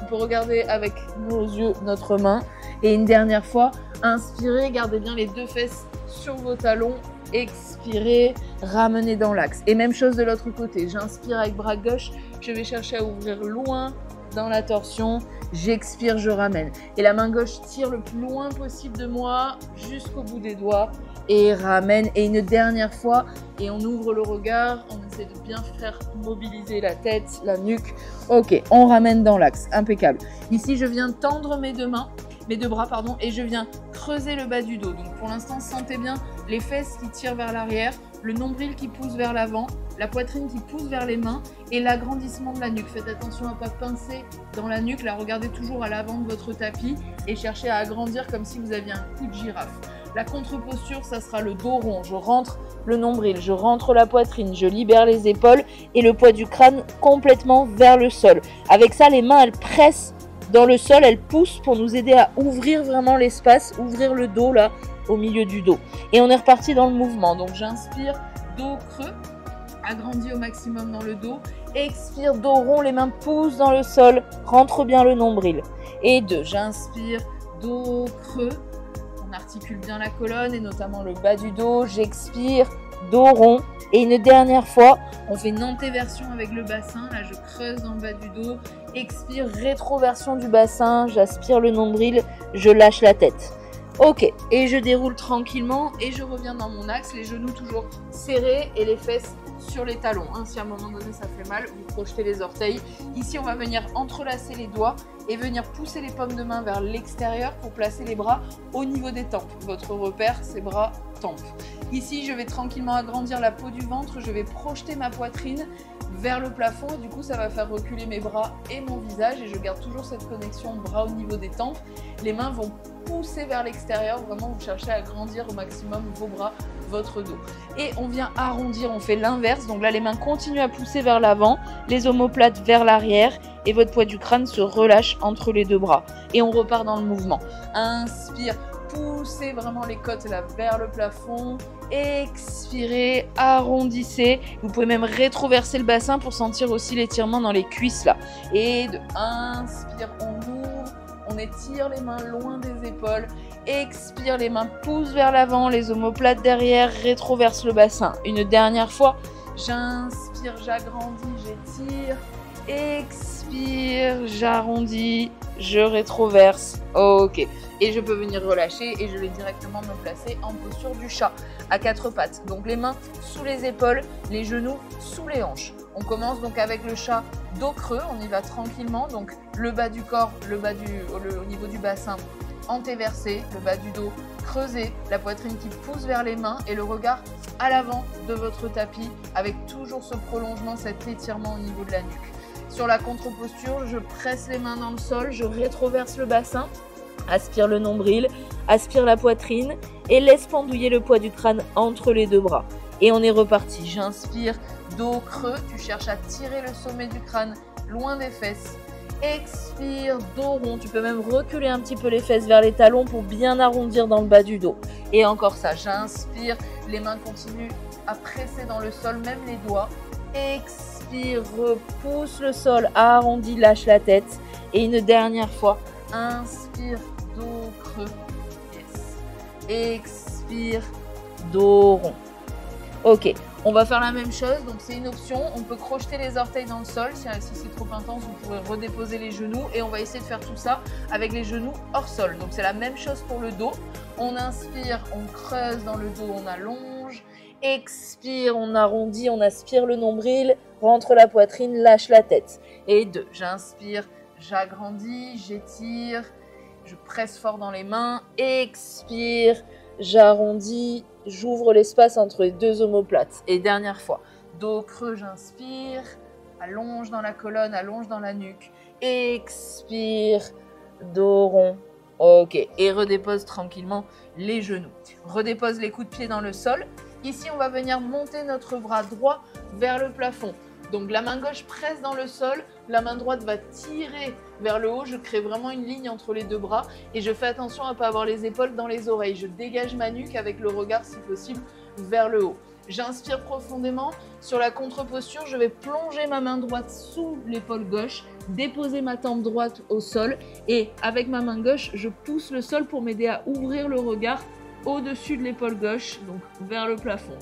on peut regarder avec nos yeux notre main. Et une dernière fois, inspirez, gardez bien les deux fesses sur vos talons. Expirez, ramenez dans l'axe. Et même chose de l'autre côté. J'inspire avec bras gauche. Je vais chercher à ouvrir loin dans la torsion. J'expire, je ramène. Et la main gauche tire le plus loin possible de moi jusqu'au bout des doigts. Et ramène. Et une dernière fois. Et on ouvre le regard. On essaie de bien faire mobiliser la tête, la nuque. Ok, on ramène dans l'axe. Impeccable. Ici, je viens tendre mes deux bras, et je viens creuser le bas du dos. Donc pour l'instant, sentez bien les fesses qui tirent vers l'arrière, le nombril qui pousse vers l'avant, la poitrine qui pousse vers les mains et l'agrandissement de la nuque. Faites attention à ne pas pincer dans la nuque, la regardez toujours à l'avant de votre tapis et cherchez à agrandir comme si vous aviez un cou de girafe. La contre-posture, ça sera le dos rond. Je rentre le nombril, je rentre la poitrine, je libère les épaules et le poids du crâne complètement vers le sol. Avec ça, les mains, elles pressent dans le sol, elles poussent pour nous aider à ouvrir vraiment l'espace, ouvrir le dos là, au milieu du dos. Et on est reparti dans le mouvement. Donc j'inspire, dos creux, agrandi au maximum dans le dos. Expire, dos rond, les mains poussent dans le sol, rentre bien le nombril. Et 2, j'inspire, dos creux, on articule bien la colonne et notamment le bas du dos. J'expire, dos rond. Et une dernière fois, on fait une antéversion avec le bassin. Là, je creuse dans le bas du dos. Expire, rétroversion du bassin. J'aspire le nombril. je lâche la tête. Ok, et je déroule tranquillement et je reviens dans mon axe, les genoux toujours serrés et les fesses sur les talons. Si à un moment donné ça fait mal, vous projetez les orteils. Ici, on va venir entrelacer les doigts et venir pousser les paumes de main vers l'extérieur pour placer les bras au niveau des tempes. Votre repère, c'est bras, tempes. Ici, je vais tranquillement agrandir la peau du ventre, je vais projeter ma poitrine vers le plafond et du coup ça va faire reculer mes bras et mon visage et je garde toujours cette connexion bras au niveau des tempes. Les mains vont pousser vers l'extérieur, vraiment vous cherchez à agrandir au maximum vos bras, votre dos. Et on vient arrondir, on fait l'inverse, donc là les mains continuent à pousser vers l'avant, les omoplates vers l'arrière et votre poids du crâne se relâche entre les deux bras. Et on repart dans le mouvement. Inspire, poussez vraiment les côtes là vers le plafond. Expirez, arrondissez. Vous pouvez même rétroverser le bassin pour sentir aussi l'étirement dans les cuisses là. Et inspire, on ouvre, on étire les mains loin des épaules. Expire, les mains poussent vers l'avant, les omoplates derrière, rétroverse le bassin. Une dernière fois, j'inspire, j'agrandis, j'étire. Expire, j'arrondis, je rétroverse. Ok. Et je peux venir relâcher et je vais directement me placer en posture du chat à quatre pattes. Donc les mains sous les épaules, les genoux sous les hanches. On commence donc avec le chat dos creux, on y va tranquillement. Donc le bas du corps, au niveau du bassin, antéversé, le bas du dos creusé, la poitrine qui pousse vers les mains et le regard à l'avant de votre tapis avec toujours ce prolongement, cet étirement au niveau de la nuque. Sur la contre-posture, je presse les mains dans le sol, je rétroverse le bassin. Aspire le nombril, aspire la poitrine et laisse pendouiller le poids du crâne entre les deux bras. Et on est reparti. J'inspire, dos creux, tu cherches à tirer le sommet du crâne loin des fesses. Expire, dos rond, tu peux même reculer un petit peu les fesses vers les talons pour bien arrondir dans le bas du dos. Et encore ça, j'inspire, les mains continuent à presser dans le sol, même les doigts. Expire, repousse le sol, arrondis, lâche la tête. Et une dernière fois, inspire, dos creux, yes. Expire, dos rond. Ok, on va faire la même chose, donc c'est une option, on peut crocheter les orteils dans le sol, si c'est trop intense vous pourrez redéposer les genoux et on va essayer de faire tout ça avec les genoux hors sol. Donc c'est la même chose pour le dos, on inspire, on creuse dans le dos, on allonge, expire, on arrondit, on aspire le nombril, rentre la poitrine, lâche la tête. Et deux, j'inspire, j'agrandis, j'étire, je presse fort dans les mains, expire, j'arrondis, j'ouvre l'espace entre les deux omoplates. Et dernière fois, dos creux, j'inspire, allonge dans la colonne, allonge dans la nuque, expire, dos rond. Ok, et redépose tranquillement les genoux. Redépose les coups de pied dans le sol. Ici, on va venir monter notre bras droit vers le plafond. Donc la main gauche presse dans le sol, la main droite va tirer vers le haut. Je crée vraiment une ligne entre les deux bras et je fais attention à ne pas avoir les épaules dans les oreilles. Je dégage ma nuque avec le regard si possible vers le haut. J'inspire profondément. Sur la contre-posture, je vais plonger ma main droite sous l'épaule gauche, déposer ma tempe droite au sol et avec ma main gauche, je pousse le sol pour m'aider à ouvrir le regard au-dessus de l'épaule gauche, donc vers le plafond.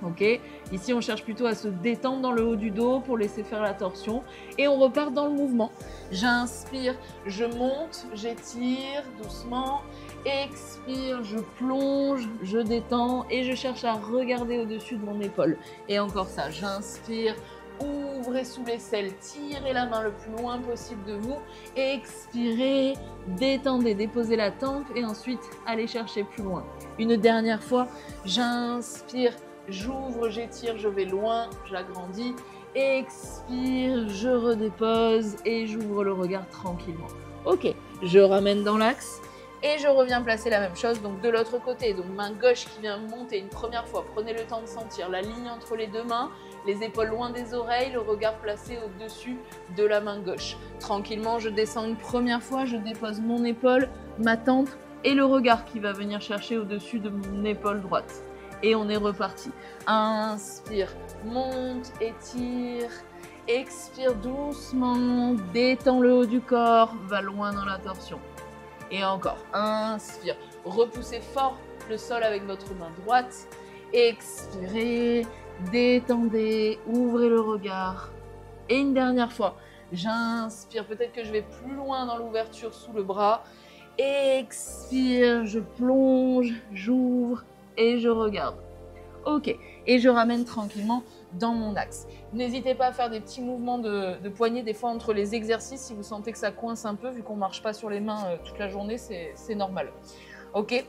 Ok, ici on cherche plutôt à se détendre dans le haut du dos pour laisser faire la torsion et on repart dans le mouvement. J'inspire, je monte, j'étire doucement, expire, je plonge, je détends et je cherche à regarder au-dessus de mon épaule. Et encore ça, j'inspire, ouvrez sous l'aisselle, tirez la main le plus loin possible de vous, expirez, détendez, déposez la tempe et ensuite allez chercher plus loin. Une dernière fois, j'inspire, j'ouvre, j'étire, je vais loin, j'agrandis, expire, je redépose et j'ouvre le regard tranquillement. Ok, je ramène dans l'axe et je reviens placer la même chose donc de l'autre côté. Donc main gauche qui vient monter une première fois, prenez le temps de sentir la ligne entre les deux mains, les épaules loin des oreilles, le regard placé au-dessus de la main gauche. Tranquillement, je descends une première fois, je dépose mon épaule, ma tempe et le regard qui va venir chercher au-dessus de mon épaule droite. Et on est reparti. Inspire, monte, étire, expire doucement, détends le haut du corps, va loin dans la torsion. Et encore, inspire, repoussez fort le sol avec votre main droite, expirez, détendez, ouvrez le regard. Et une dernière fois, j'inspire, peut-être que je vais plus loin dans l'ouverture sous le bras, expire, je plonge, j'ouvre et je regarde. Ok, et je ramène tranquillement dans mon axe. N'hésitez pas à faire des petits mouvements de poignet des fois entre les exercices si vous sentez que ça coince un peu, vu qu'on ne marche pas sur les mains toute la journée, c'est normal. Ok,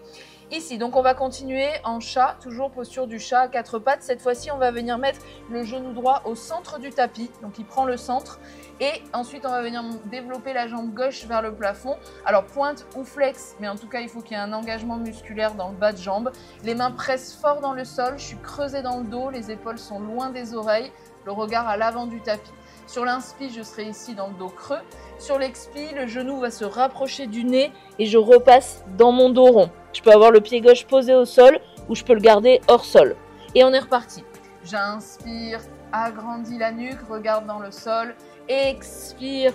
ici, donc on va continuer en chat, toujours posture du chat à quatre pattes. Cette fois-ci, on va venir mettre le genou droit au centre du tapis, donc il prend le centre. Et ensuite, on va venir développer la jambe gauche vers le plafond. Alors, pointe ou flex, mais en tout cas, il faut qu'il y ait un engagement musculaire dans le bas de jambe. Les mains pressent fort dans le sol, je suis creusée dans le dos, les épaules sont loin des oreilles, le regard à l'avant du tapis. Sur l'inspi, je serai ici dans le dos creux. Sur l'expi, le genou va se rapprocher du nez et je repasse dans mon dos rond. Je peux avoir le pied gauche posé au sol ou je peux le garder hors sol. Et on est reparti. J'inspire, agrandis la nuque, regarde dans le sol. Expire,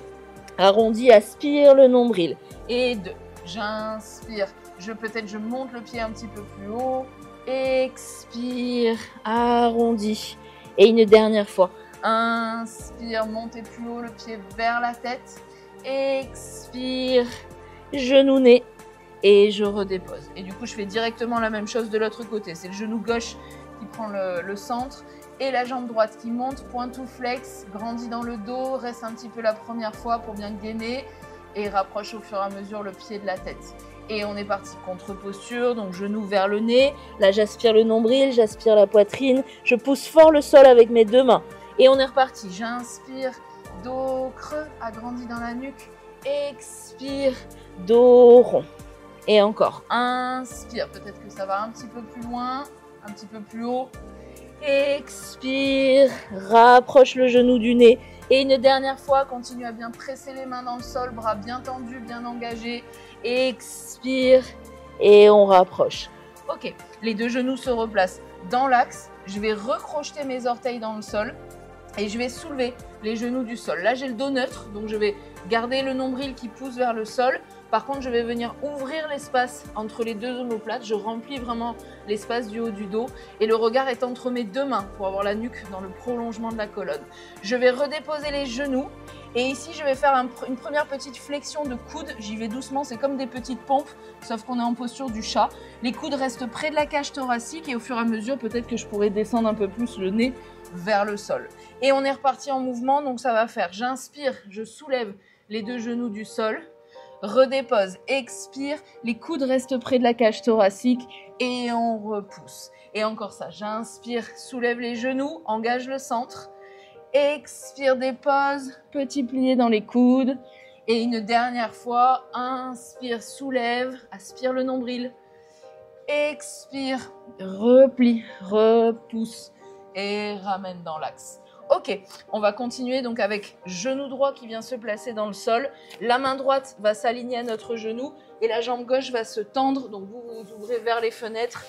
arrondis, aspire le nombril. Et 2. J'inspire, je monte le pied un petit peu plus haut. Expire, arrondis. Et une dernière fois. Inspire, montez plus haut le pied vers la tête. Expire, genou nez. Et je redépose. Et du coup, je fais directement la même chose de l'autre côté. C'est le genou gauche qui prend le centre. Et la jambe droite qui monte, pointe ou flex, grandit dans le dos, reste un petit peu la première fois pour bien gainer. Et rapproche au fur et à mesure le pied de la tête. Et on est parti, contre-posture, donc genou vers le nez. Là, j'aspire le nombril, j'aspire la poitrine. Je pousse fort le sol avec mes deux mains. Et on est reparti. J'inspire, dos creux, agrandi dans la nuque. Expire, dos rond. Et encore. Inspire, peut-être que ça va un petit peu plus loin, un petit peu plus haut. Expire, rapproche le genou du nez. Et une dernière fois, continue à bien presser les mains dans le sol, bras bien tendus, bien engagés. Expire et on rapproche. Ok, les deux genoux se replacent dans l'axe. Je vais recrocheter mes orteils dans le sol et je vais soulever les genoux du sol. Là, j'ai le dos neutre, donc je vais garder le nombril qui pousse vers le sol. Par contre, je vais venir ouvrir l'espace entre les deux omoplates. Je remplis vraiment l'espace du haut du dos et le regard est entre mes deux mains pour avoir la nuque dans le prolongement de la colonne. Je vais redéposer les genoux et ici, je vais faire une première petite flexion de coude. J'y vais doucement, c'est comme des petites pompes, sauf qu'on est en posture du chat. Les coudes restent près de la cage thoracique et au fur et à mesure, peut-être que je pourrais descendre un peu plus le nez vers le sol. Et on est reparti en mouvement, donc ça va faire, j'inspire, je soulève les deux genoux du sol. Redépose, expire, les coudes restent près de la cage thoracique et on repousse. Et encore ça, j'inspire, soulève les genoux, engage le centre. Expire, dépose, petit plié dans les coudes. Et une dernière fois, inspire, soulève, aspire le nombril. Expire, replie, repousse et ramène dans l'axe. Ok, on va continuer donc avec genou droit qui vient se placer dans le sol. La main droite va s'aligner à notre genou et la jambe gauche va se tendre. Donc vous vous ouvrez vers les fenêtres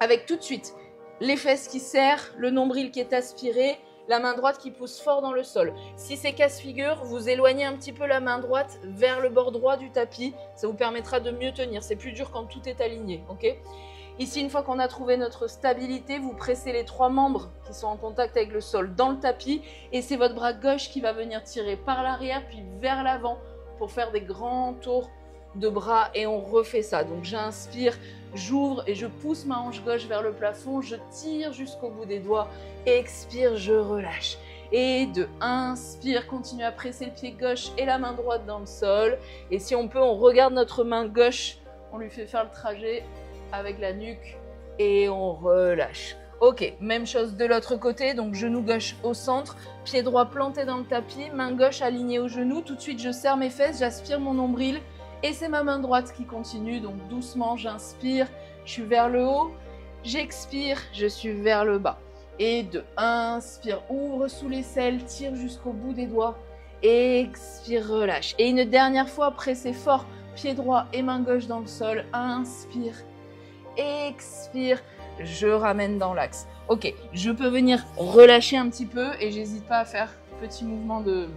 avec tout de suite les fesses qui serrent, le nombril qui est aspiré, la main droite qui pousse fort dans le sol. Si c'est casse-figure, vous éloignez un petit peu la main droite vers le bord droit du tapis. Ça vous permettra de mieux tenir. C'est plus dur quand tout est aligné, ok ? Ici, une fois qu'on a trouvé notre stabilité, vous pressez les trois membres qui sont en contact avec le sol dans le tapis et c'est votre bras gauche qui va venir tirer par l'arrière puis vers l'avant pour faire des grands tours de bras et on refait ça. Donc j'inspire, j'ouvre et je pousse ma hanche gauche vers le plafond, je tire jusqu'au bout des doigts, expire, je relâche. Et 2, inspire, continue à presser le pied gauche et la main droite dans le sol. Et si on peut, on regarde notre main gauche, on lui fait faire le trajet avec la nuque et on relâche. Ok, même chose de l'autre côté, donc genou gauche au centre, pied droit planté dans le tapis, main gauche alignée au genou. Tout de suite, je serre mes fesses, j'aspire mon nombril et c'est ma main droite qui continue. Donc doucement, j'inspire, je suis vers le haut, j'expire, je suis vers le bas. Et 2, inspire, ouvre sous l'aisselle, tire jusqu'au bout des doigts, expire, relâche. Et une dernière fois, pressez fort, pied droit et main gauche dans le sol, inspire. Expire, je ramène dans l'axe. Ok, je peux venir relâcher un petit peu et j'hésite pas à faire petit mouvement de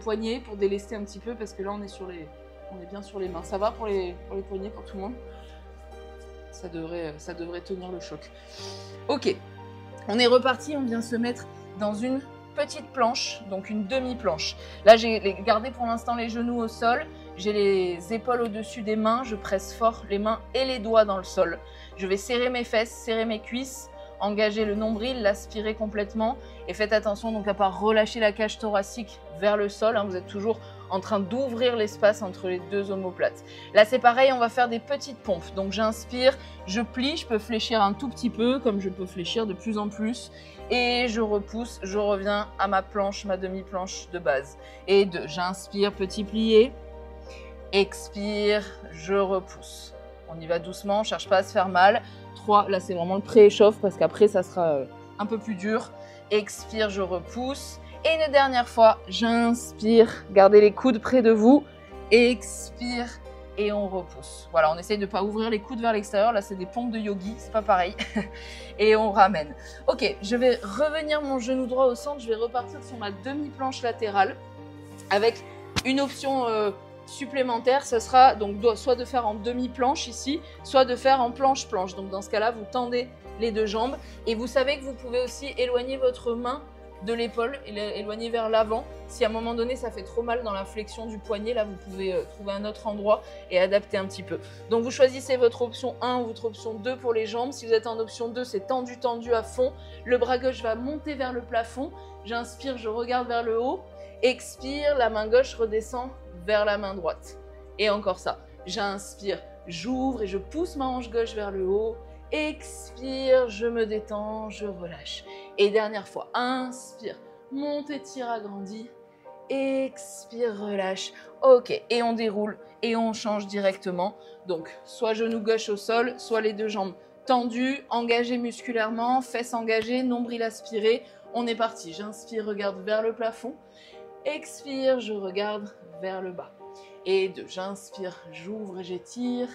poignet pour délester un petit peu parce que là on est bien sur les mains. Ça va pour les poignets pour tout le monde? Ça devrait tenir le choc. Ok, on est reparti, on vient se mettre dans une petite planche, donc une demi-planche. Là j'ai gardé pour l'instant les genoux au sol. J'ai les épaules au-dessus des mains, je presse fort les mains et les doigts dans le sol. Je vais serrer mes fesses, serrer mes cuisses, engager le nombril, l'aspirer complètement. Et faites attention donc à ne pas relâcher la cage thoracique vers le sol. Vous êtes toujours en train d'ouvrir l'espace entre les deux omoplates. Là, c'est pareil, on va faire des petites pompes. Donc, j'inspire, je plie, je peux fléchir un tout petit peu, comme je peux fléchir de plus en plus. Et je repousse, je reviens à ma planche, ma demi-planche de base. Et 2, j'inspire, petit plié. Expire, je repousse. On y va doucement, on ne cherche pas à se faire mal. 3, là, c'est vraiment le pré-échauffe parce qu'après, ça sera un peu plus dur. Expire, je repousse. Et une dernière fois, j'inspire, gardez les coudes près de vous, expire et on repousse. Voilà, on essaye de ne pas ouvrir les coudes vers l'extérieur, là c'est des pompes de yogi, c'est pas pareil. Et on ramène. Ok, je vais revenir mon genou droit au centre, je vais repartir sur ma demi-planche latérale avec une option supplémentaire, ce sera donc soit de faire en demi-planche ici, soit de faire en planche-planche. Donc dans ce cas-là, vous tendez les deux jambes et vous savez que vous pouvez aussi éloigner votre main de l'épaule et l'éloigner vers l'avant. Si à un moment donné ça fait trop mal dans la flexion du poignet, là vous pouvez trouver un autre endroit et adapter un petit peu. Donc vous choisissez votre option 1 ou votre option 2 pour les jambes. Si vous êtes en option 2, c'est tendu, tendu à fond. Le bras gauche va monter vers le plafond. J'inspire, je regarde vers le haut. Expire, la main gauche redescend vers la main droite. Et encore ça. J'inspire, j'ouvre et je pousse ma hanche gauche vers le haut. Expire, je me détends, je relâche. Et dernière fois, inspire, monte, étire, agrandis. Expire, relâche. Ok, et on déroule et on change directement. Donc, soit genou gauche au sol, soit les deux jambes tendues, engagées musculairement, fesses engagées, nombril aspiré. On est parti. J'inspire, regarde vers le plafond. Expire, je regarde vers le bas. Et 2, j'inspire, j'ouvre et j'étire.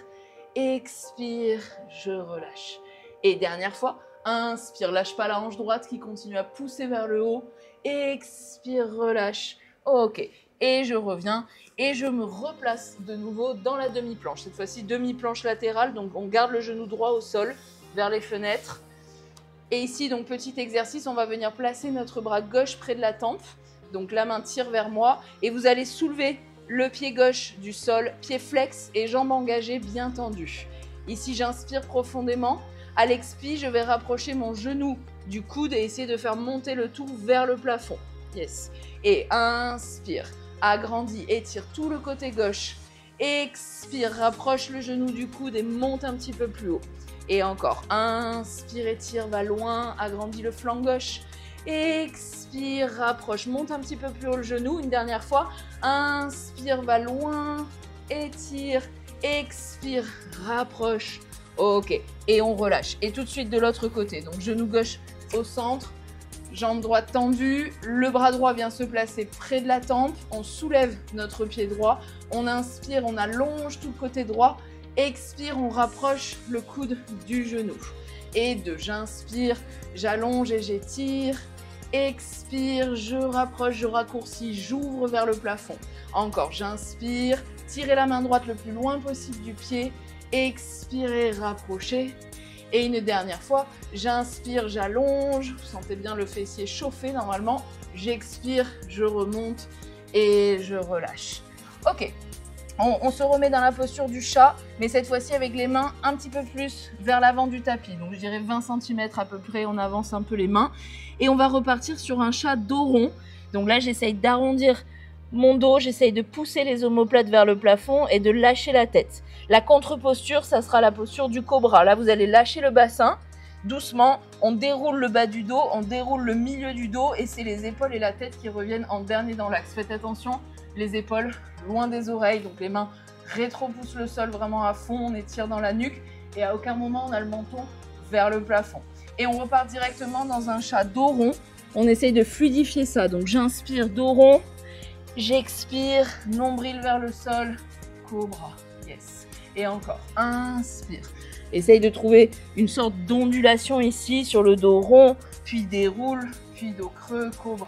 Expire, je relâche. Et dernière fois, inspire, lâche pas la hanche droite qui continue à pousser vers le haut. Expire, relâche. Ok, et je reviens et je me replace de nouveau dans la demi-planche. Cette fois-ci, demi-planche latérale, donc on garde le genou droit au sol vers les fenêtres. Et ici, donc petit exercice, on va venir placer notre bras gauche près de la tempe. Donc la main tire vers moi et vous allez soulever le pied gauche du sol, pied flex et jambes engagées bien tendues. Ici, j'inspire profondément. À l'expire, je vais rapprocher mon genou du coude et essayer de faire monter le tout vers le plafond. Yes. Et inspire, agrandis, étire tout le côté gauche. Expire, rapproche le genou du coude et monte un petit peu plus haut. Et encore, inspire, étire, va loin, agrandis le flanc gauche. Expire, rapproche, monte un petit peu plus haut le genou. Une dernière fois, inspire, va loin, étire, expire, rapproche. Ok, et on relâche. Et tout de suite de l'autre côté. Donc genou gauche au centre, jambe droite tendue, le bras droit vient se placer près de la tempe. On soulève notre pied droit. On inspire, on allonge tout le côté droit. Expire, on rapproche le coude du genou. Et 2, j'inspire, j'allonge et j'étire. Expire, je rapproche, je raccourcis, j'ouvre vers le plafond. Encore, j'inspire, tirez la main droite le plus loin possible du pied. Expirez, rapprochez. Et une dernière fois, j'inspire, j'allonge. Vous sentez bien le fessier chauffer normalement. J'expire, je remonte et je relâche. Ok. On se remet dans la posture du chat, mais cette fois-ci avec les mains un petit peu plus vers l'avant du tapis. Donc je dirais 20 cm à peu près, on avance un peu les mains. Et on va repartir sur un chat dos rond. Donc là, j'essaye d'arrondir mon dos, j'essaye de pousser les omoplates vers le plafond et de lâcher la tête. La contre-posture, ça sera la posture du cobra. Là, vous allez lâcher le bassin. Doucement, on déroule le bas du dos, on déroule le milieu du dos et c'est les épaules et la tête qui reviennent en dernier dans l'axe. Faites attention, les épaules loin des oreilles, donc les mains rétro-poussent le sol vraiment à fond, on étire dans la nuque et à aucun moment on a le menton vers le plafond. Et on repart directement dans un chat dos rond. On essaye de fluidifier ça, donc j'inspire dos rond, j'expire, nombril vers le sol, cobra, yes. Et encore, inspire. Essaye de trouver une sorte d'ondulation ici sur le dos rond, puis déroule, puis dos creux, cobra.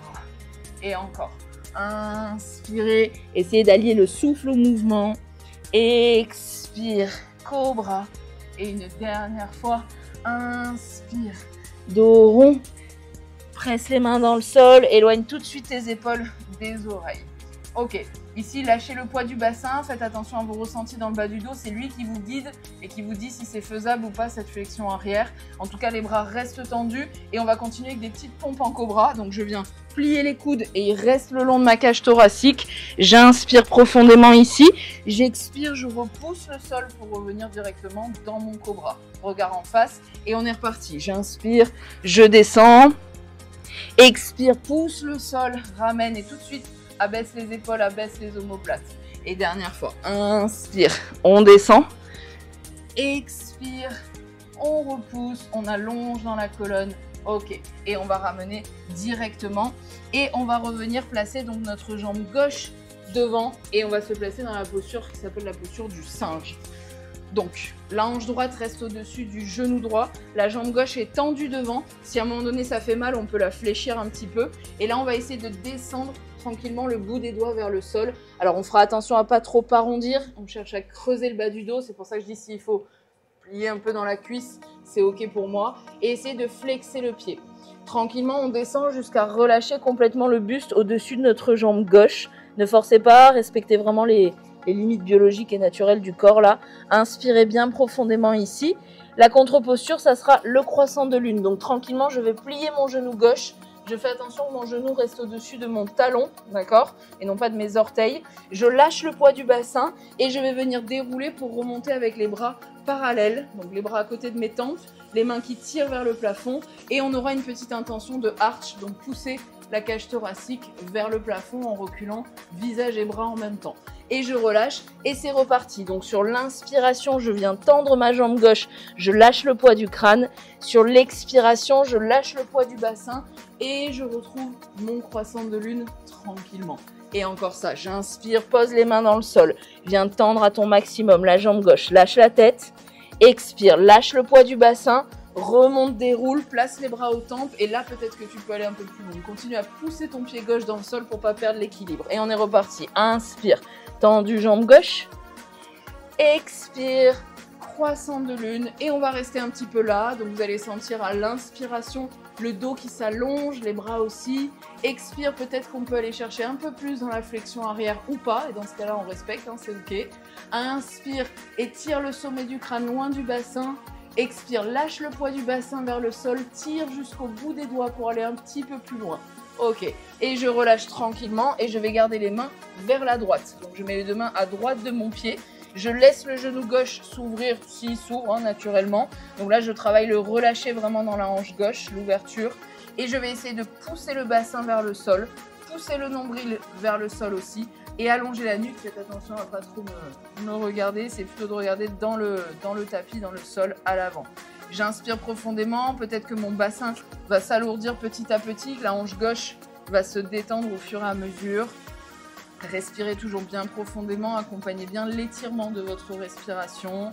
Et encore, inspirez, essayez d'allier le souffle au mouvement. Expire, cobra. Et une dernière fois, inspire, dos rond. Presse les mains dans le sol, éloigne tout de suite tes épaules des oreilles. Ok, ici lâchez le poids du bassin, faites attention à vos ressentis dans le bas du dos, c'est lui qui vous guide et qui vous dit si c'est faisable ou pas cette flexion arrière. En tout cas, les bras restent tendus et on va continuer avec des petites pompes en cobra. Donc je viens plier les coudes et ils restent le long de ma cage thoracique. J'inspire profondément ici, j'expire, je repousse le sol pour revenir directement dans mon cobra. Regard en face et on est reparti. J'inspire, je descends, expire, pousse le sol, ramène et tout de suite abaisse les épaules, abaisse les omoplates. Et dernière fois, inspire, on descend, expire, on repousse, on allonge dans la colonne, ok. Et on va ramener directement et on va revenir placer donc notre jambe gauche devant et on va se placer dans la posture qui s'appelle la posture du singe. Donc, la hanche droite reste au-dessus du genou droit, la jambe gauche est tendue devant. Si à un moment donné ça fait mal, on peut la fléchir un petit peu. Et là, on va essayer de descendre tranquillement le bout des doigts vers le sol. Alors, on fera attention à pas trop arrondir. On cherche à creuser le bas du dos. C'est pour ça que je dis s'il faut plier un peu dans la cuisse, c'est ok pour moi. Et essayer de flexer le pied. Tranquillement, on descend jusqu'à relâcher complètement le buste au-dessus de notre jambe gauche. Ne forcez pas, respectez vraiment les limites biologiques et naturelles du corps là. Inspirez bien profondément ici. La contre-posture, ça sera le croissant de lune. Donc tranquillement, je vais plier mon genou gauche. Je fais attention que mon genou reste au-dessus de mon talon, d'accord? Et non pas de mes orteils. Je lâche le poids du bassin et je vais venir dérouler pour remonter avec les bras parallèles. Donc les bras à côté de mes tempes, les mains qui tirent vers le plafond. Et on aura une petite intention de arch, donc pousser la cage thoracique vers le plafond en reculant visage et bras en même temps. Et je relâche et c'est reparti. Donc sur l'inspiration, je viens tendre ma jambe gauche, je lâche le poids du crâne. Sur l'expiration, je lâche le poids du bassin et je retrouve mon croissant de lune tranquillement. Et encore ça, j'inspire, pose les mains dans le sol, viens tendre à ton maximum la jambe gauche, lâche la tête, expire, lâche le poids du bassin, remonte, déroule, place les bras aux tempes et là peut-être que tu peux aller un peu plus loin. Continue à pousser ton pied gauche dans le sol pour pas perdre l'équilibre. Et on est reparti. Inspire, tendu jambe gauche, expire, croissant de lune et on va rester un petit peu là. Donc vous allez sentir à l'inspiration le dos qui s'allonge, les bras aussi. Expire, peut-être qu'on peut aller chercher un peu plus dans la flexion arrière ou pas. Et dans ce cas-là, on respecte, hein, c'est ok. Inspire, étire le sommet du crâne loin du bassin. Expire, lâche le poids du bassin vers le sol, tire jusqu'au bout des doigts pour aller un petit peu plus loin. Ok, et je relâche tranquillement et je vais garder les mains vers la droite. Donc je mets les deux mains à droite de mon pied. Je laisse le genou gauche s'ouvrir, s'il s'ouvre hein, naturellement. Donc là, je travaille le relâcher vraiment dans la hanche gauche, l'ouverture. Et je vais essayer de pousser le bassin vers le sol, pousser le nombril vers le sol aussi. Et allonger la nuque, faites attention à ne pas trop me regarder, c'est plutôt de regarder dans le tapis, dans le sol, à l'avant. J'inspire profondément, peut-être que mon bassin va s'alourdir petit à petit, que la hanche gauche va se détendre au fur et à mesure. Respirez toujours bien profondément, accompagnez bien l'étirement de votre respiration.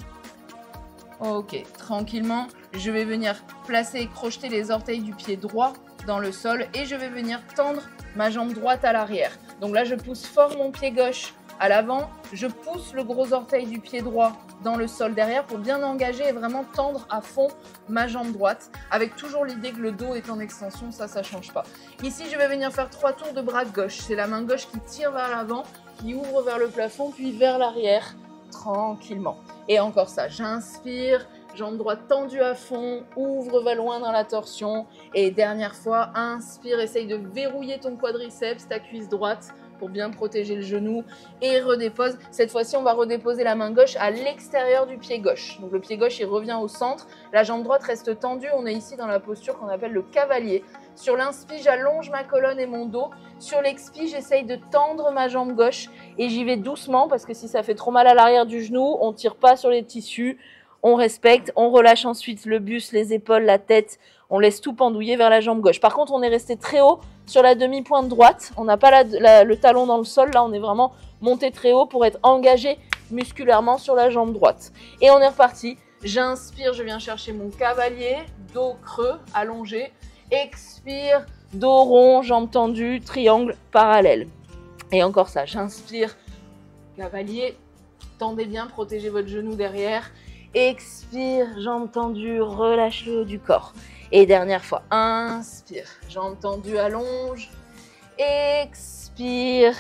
Ok, tranquillement, je vais venir placer et crocheter les orteils du pied droit dans le sol et je vais venir tendre ma jambe droite à l'arrière. Donc là, je pousse fort mon pied gauche à l'avant, je pousse le gros orteil du pied droit dans le sol derrière pour bien engager et vraiment tendre à fond ma jambe droite avec toujours l'idée que le dos est en extension, ça change pas. Ici, je vais venir faire 3 tours de bras gauche. C'est la main gauche qui tire vers l'avant, qui ouvre vers le plafond puis vers l'arrière tranquillement. Et encore ça, j'inspire, jambe droite tendue à fond, ouvre, va loin dans la torsion. Et dernière fois, inspire, essaye de verrouiller ton quadriceps, ta cuisse droite pour bien protéger le genou et redépose. Cette fois-ci, on va redéposer la main gauche à l'extérieur du pied gauche. Donc le pied gauche, il revient au centre. La jambe droite reste tendue. On est ici dans la posture qu'on appelle le cavalier. Sur l'inspi, j'allonge ma colonne et mon dos. Sur l'expi, j'essaye de tendre ma jambe gauche et j'y vais doucement parce que si ça fait trop mal à l'arrière du genou, on ne tire pas sur les tissus. On respecte, on relâche ensuite le buste, les épaules, la tête. On laisse tout pendouiller vers la jambe gauche. Par contre, on est resté très haut sur la demi-pointe droite. On n'a pas le talon dans le sol. Là, on est vraiment monté très haut pour être engagé musculairement sur la jambe droite. Et on est reparti. J'inspire, je viens chercher mon cavalier, dos creux, allongé. Expire, dos rond, jambes tendues, triangle parallèle. Et encore ça, j'inspire, cavalier, tendez bien, protégez votre genou derrière. Expire, jambes tendues, relâche le haut du corps. Et dernière fois, inspire, jambes tendues, allonge. Expire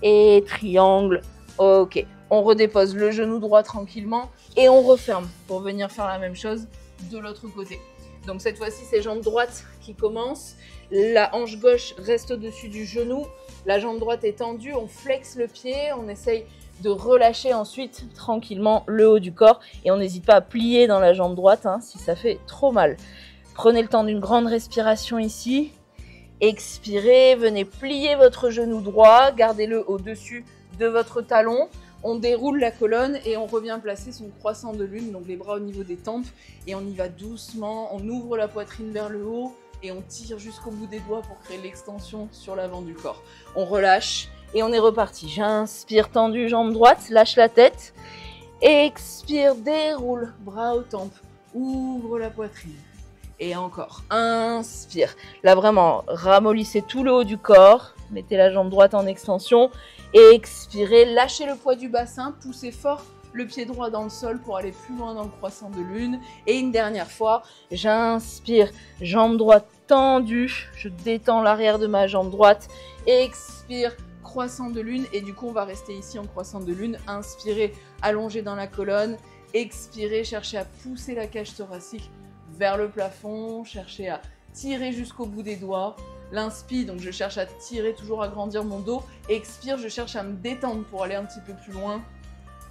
et triangle. Ok, on redépose le genou droit tranquillement et on referme pour venir faire la même chose de l'autre côté. Donc cette fois-ci, c'est jambe droite qui commence. La hanche gauche reste au-dessus du genou. La jambe droite est tendue. On flexe le pied. On essaye de relâcher ensuite tranquillement le haut du corps. Et on n'hésite pas à plier dans la jambe droite si ça fait trop mal. Prenez le temps d'une grande respiration ici. Expirez. Venez plier votre genou droit. Gardez-le au-dessus de votre talon. On déroule la colonne et on revient placer son croissant de lune, donc les bras au niveau des tempes. Et on y va doucement, on ouvre la poitrine vers le haut et on tire jusqu'au bout des doigts pour créer l'extension sur l'avant du corps. On relâche et on est reparti. J'inspire tendu, jambe droite, lâche la tête. Expire, déroule, bras aux tempes, ouvre la poitrine. Et encore, inspire. Là vraiment, ramollissez tout le haut du corps. Mettez la jambe droite en extension. Expirez, lâchez le poids du bassin, poussez fort le pied droit dans le sol pour aller plus loin dans le croissant de lune. Et une dernière fois, j'inspire, jambe droite tendue, je détends l'arrière de ma jambe droite. Expire, croissant de lune. Et du coup, on va rester ici en croissant de lune. Inspirez, allongez dans la colonne. Expirez, cherchez à pousser la cage thoracique vers le plafond. Cherchez à tirer jusqu'au bout des doigts. L'inspire, donc je cherche à tirer, toujours agrandir mon dos. Expire, je cherche à me détendre pour aller un petit peu plus loin.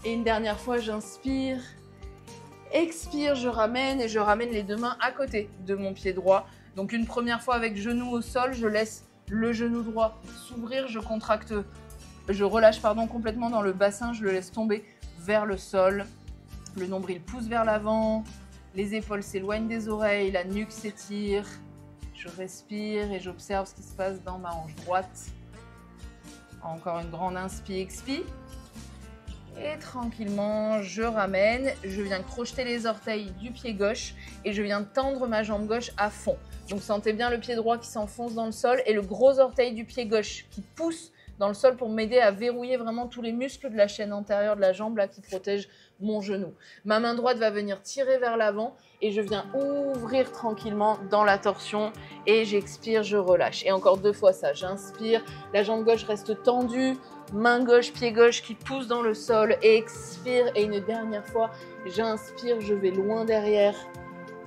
Et une dernière fois, j'inspire. Expire, je ramène et je ramène les deux mains à côté de mon pied droit. Donc une première fois avec genou au sol, je laisse le genou droit s'ouvrir, je relâche complètement dans le bassin, je le laisse tomber vers le sol. Le nombril pousse vers l'avant, les épaules s'éloignent des oreilles, la nuque s'étire. Je respire et j'observe ce qui se passe dans ma hanche droite. Encore une grande inspire, expire. Et tranquillement, je ramène. Je viens crocheter les orteils du pied gauche et je viens tendre ma jambe gauche à fond. Donc sentez bien le pied droit qui s'enfonce dans le sol et le gros orteil du pied gauche qui pousse dans le sol pour m'aider à verrouiller vraiment tous les muscles de la chaîne antérieure de la jambe là qui protège mon genou. Ma main droite va venir tirer vers l'avant et je viens ouvrir tranquillement dans la torsion et j'expire, je relâche. Et encore deux fois ça, j'inspire, la jambe gauche reste tendue, main gauche, pied gauche qui pousse dans le sol, expire et une dernière fois, j'inspire, je vais loin derrière,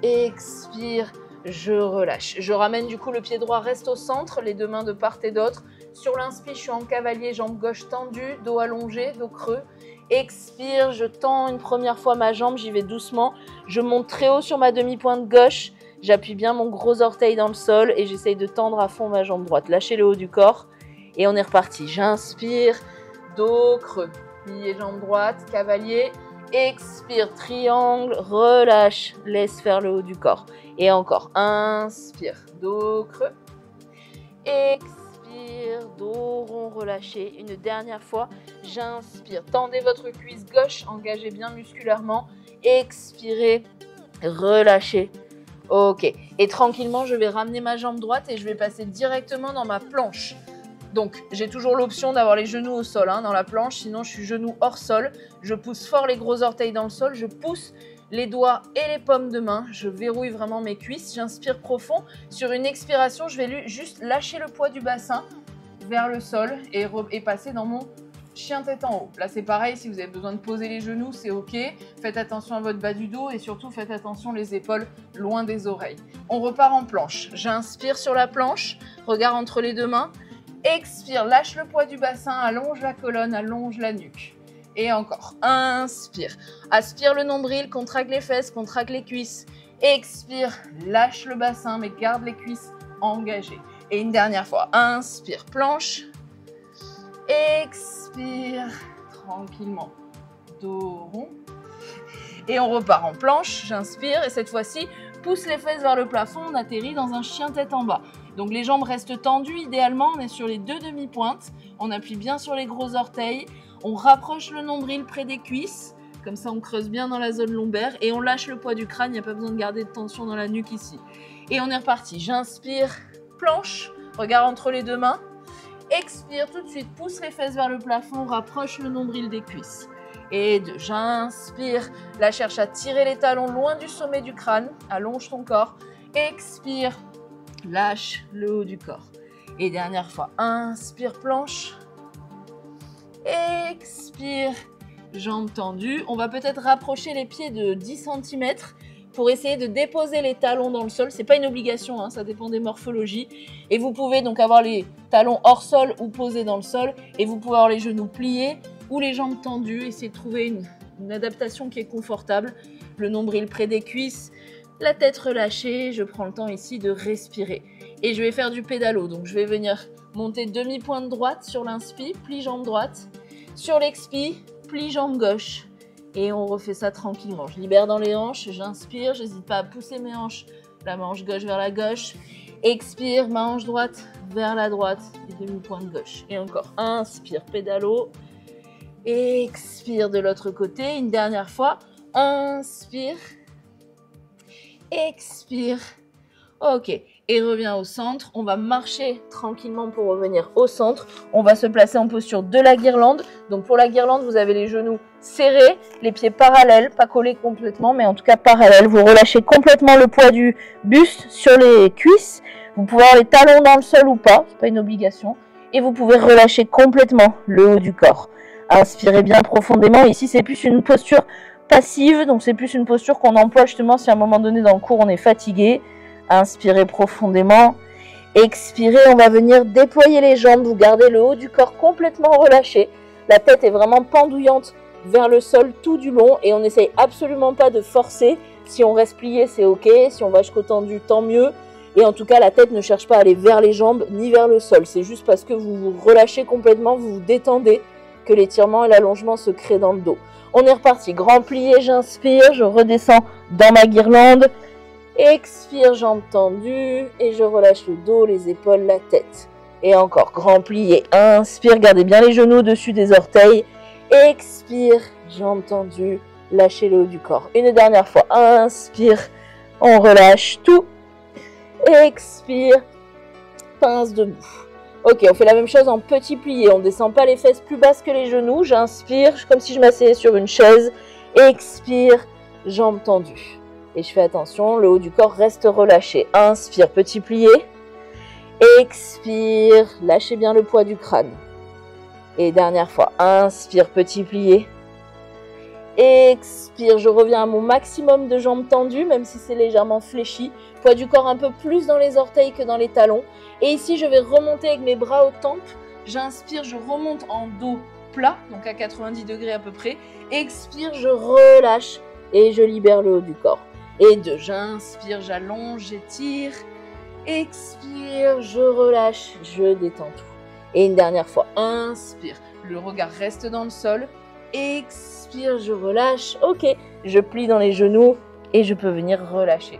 expire, je relâche. Je ramène du coup le pied droit reste au centre, les deux mains de part et d'autre. Sur l'inspire, je suis en cavalier, jambe gauche tendue, dos allongé, dos creux. Expire, je tends une première fois ma jambe, j'y vais doucement. Je monte très haut sur ma demi-pointe gauche. J'appuie bien mon gros orteil dans le sol et j'essaye de tendre à fond ma jambe droite. Lâchez le haut du corps et on est reparti. J'inspire, dos creux. Plié jambe droite, cavalier. Expire, triangle, relâche, laisse faire le haut du corps. Et encore, inspire, dos creux. Expire, dos rond, relâché. Une dernière fois, j'inspire. Tendez votre cuisse gauche, engagez bien musculairement. Expirez, relâchez. Ok. Et tranquillement, je vais ramener ma jambe droite et je vais passer directement dans ma planche. Donc, j'ai toujours l'option d'avoir les genoux au sol dans la planche, sinon je suis genoux hors sol. Je pousse fort les gros orteils dans le sol, je pousse les doigts et les paumes de main. Je verrouille vraiment mes cuisses, j'inspire profond. Sur une expiration, je vais juste lâcher le poids du bassin vers le sol et passer dans mon chien tête en haut. Là, c'est pareil, si vous avez besoin de poser les genoux, c'est ok. Faites attention à votre bas du dos et surtout, faites attention les épaules loin des oreilles. On repart en planche. J'inspire sur la planche, regard entre les deux mains. Expire, lâche le poids du bassin, allonge la colonne, allonge la nuque. Et encore, inspire. Aspire le nombril, contracte les fesses, contracte les cuisses. Expire, lâche le bassin, mais garde les cuisses engagées. Et une dernière fois, inspire, planche. Expire, tranquillement, dos rond. Et on repart en planche, j'inspire. Et cette fois-ci, pousse les fesses vers le plafond, on atterrit dans un chien tête en bas. Donc les jambes restent tendues, idéalement on est sur les deux demi-pointes, on appuie bien sur les gros orteils, on rapproche le nombril près des cuisses, comme ça on creuse bien dans la zone lombaire et on lâche le poids du crâne, il n'y a pas besoin de garder de tension dans la nuque ici. Et on est reparti, j'inspire, planche, regard entre les deux mains, expire tout de suite, pousse les fesses vers le plafond, rapproche le nombril des cuisses. Et deux, j'inspire, là cherche à tirer les talons loin du sommet du crâne, allonge ton corps, expire, lâche le haut du corps. Et dernière fois, inspire, planche. Expire, jambes tendues. On va peut-être rapprocher les pieds de 10 cm pour essayer de déposer les talons dans le sol. C'est pas une obligation, hein, ça dépend des morphologies. Et vous pouvez donc avoir les talons hors sol ou posés dans le sol. Et vous pouvez avoir les genoux pliés ou les jambes tendues. Essayez de trouver une adaptation qui est confortable. Le nombril près des cuisses, la tête relâchée. Je prends le temps ici de respirer. Et je vais faire du pédalo. Donc je vais venir monter demi-pointe droite sur l'inspi, plie jambe droite. Sur l'expi, plie jambe gauche. Et on refait ça tranquillement. Je libère dans les hanches, j'inspire, j'hésite pas à pousser mes hanches, la manche gauche vers la gauche. Expire, ma hanche droite vers la droite et demi-pointe gauche. Et encore, inspire, pédalo. Expire de l'autre côté, une dernière fois. Inspire. Expire. Ok. Et reviens au centre. On va marcher tranquillement pour revenir au centre. On va se placer en posture de la guirlande. Donc pour la guirlande, vous avez les genoux serrés, les pieds parallèles, pas collés complètement, mais en tout cas parallèles. Vous relâchez complètement le poids du buste sur les cuisses. Vous pouvez avoir les talons dans le sol ou pas, c'est pas une obligation. Et vous pouvez relâcher complètement le haut du corps. Inspirez bien profondément. Ici, c'est plus une posture passive, donc c'est plus une posture qu'on emploie justement si à un moment donné dans le cours on est fatigué. Inspirez profondément. Expirez, on va venir déployer les jambes. Vous gardez le haut du corps complètement relâché. La tête est vraiment pendouillante vers le sol tout du long et on n'essaye absolument pas de forcer. Si on reste plié, c'est ok. Si on va jusqu'au tendu, tant mieux. Et en tout cas, la tête ne cherche pas à aller vers les jambes ni vers le sol. C'est juste parce que vous vous relâchez complètement, vous vous détendez, que l'étirement et l'allongement se créent dans le dos. On est reparti. Grand plié, j'inspire, je redescends dans ma guirlande. Expire, jambes tendues, et je relâche le dos, les épaules, la tête. Et encore, grand plié, inspire, gardez bien les genoux au-dessus des orteils. Expire, jambes tendues, lâchez le haut du corps. Une dernière fois, inspire, on relâche tout. Expire, pince debout. Ok, on fait la même chose en petit plié, on ne descend pas les fesses plus basses que les genoux. J'inspire, comme si je m'asseyais sur une chaise. Expire, jambes tendues. Et je fais attention, le haut du corps reste relâché. Inspire, petit plié. Expire, lâchez bien le poids du crâne. Et dernière fois, inspire, petit plié. Expire, je reviens à mon maximum de jambes tendues, même si c'est légèrement fléchi. Poids du corps un peu plus dans les orteils que dans les talons. Et ici, je vais remonter avec mes bras aux tempes. J'inspire, je remonte en dos plat, donc à 90 degrés à peu près. Expire, je relâche et je libère le haut du corps. Et deux, j'inspire, j'allonge, j'étire. Expire, je relâche, je détends tout. Et une dernière fois, inspire, le regard reste dans le sol. Expire, je relâche. Ok, je plie dans les genoux et je peux venir relâcher.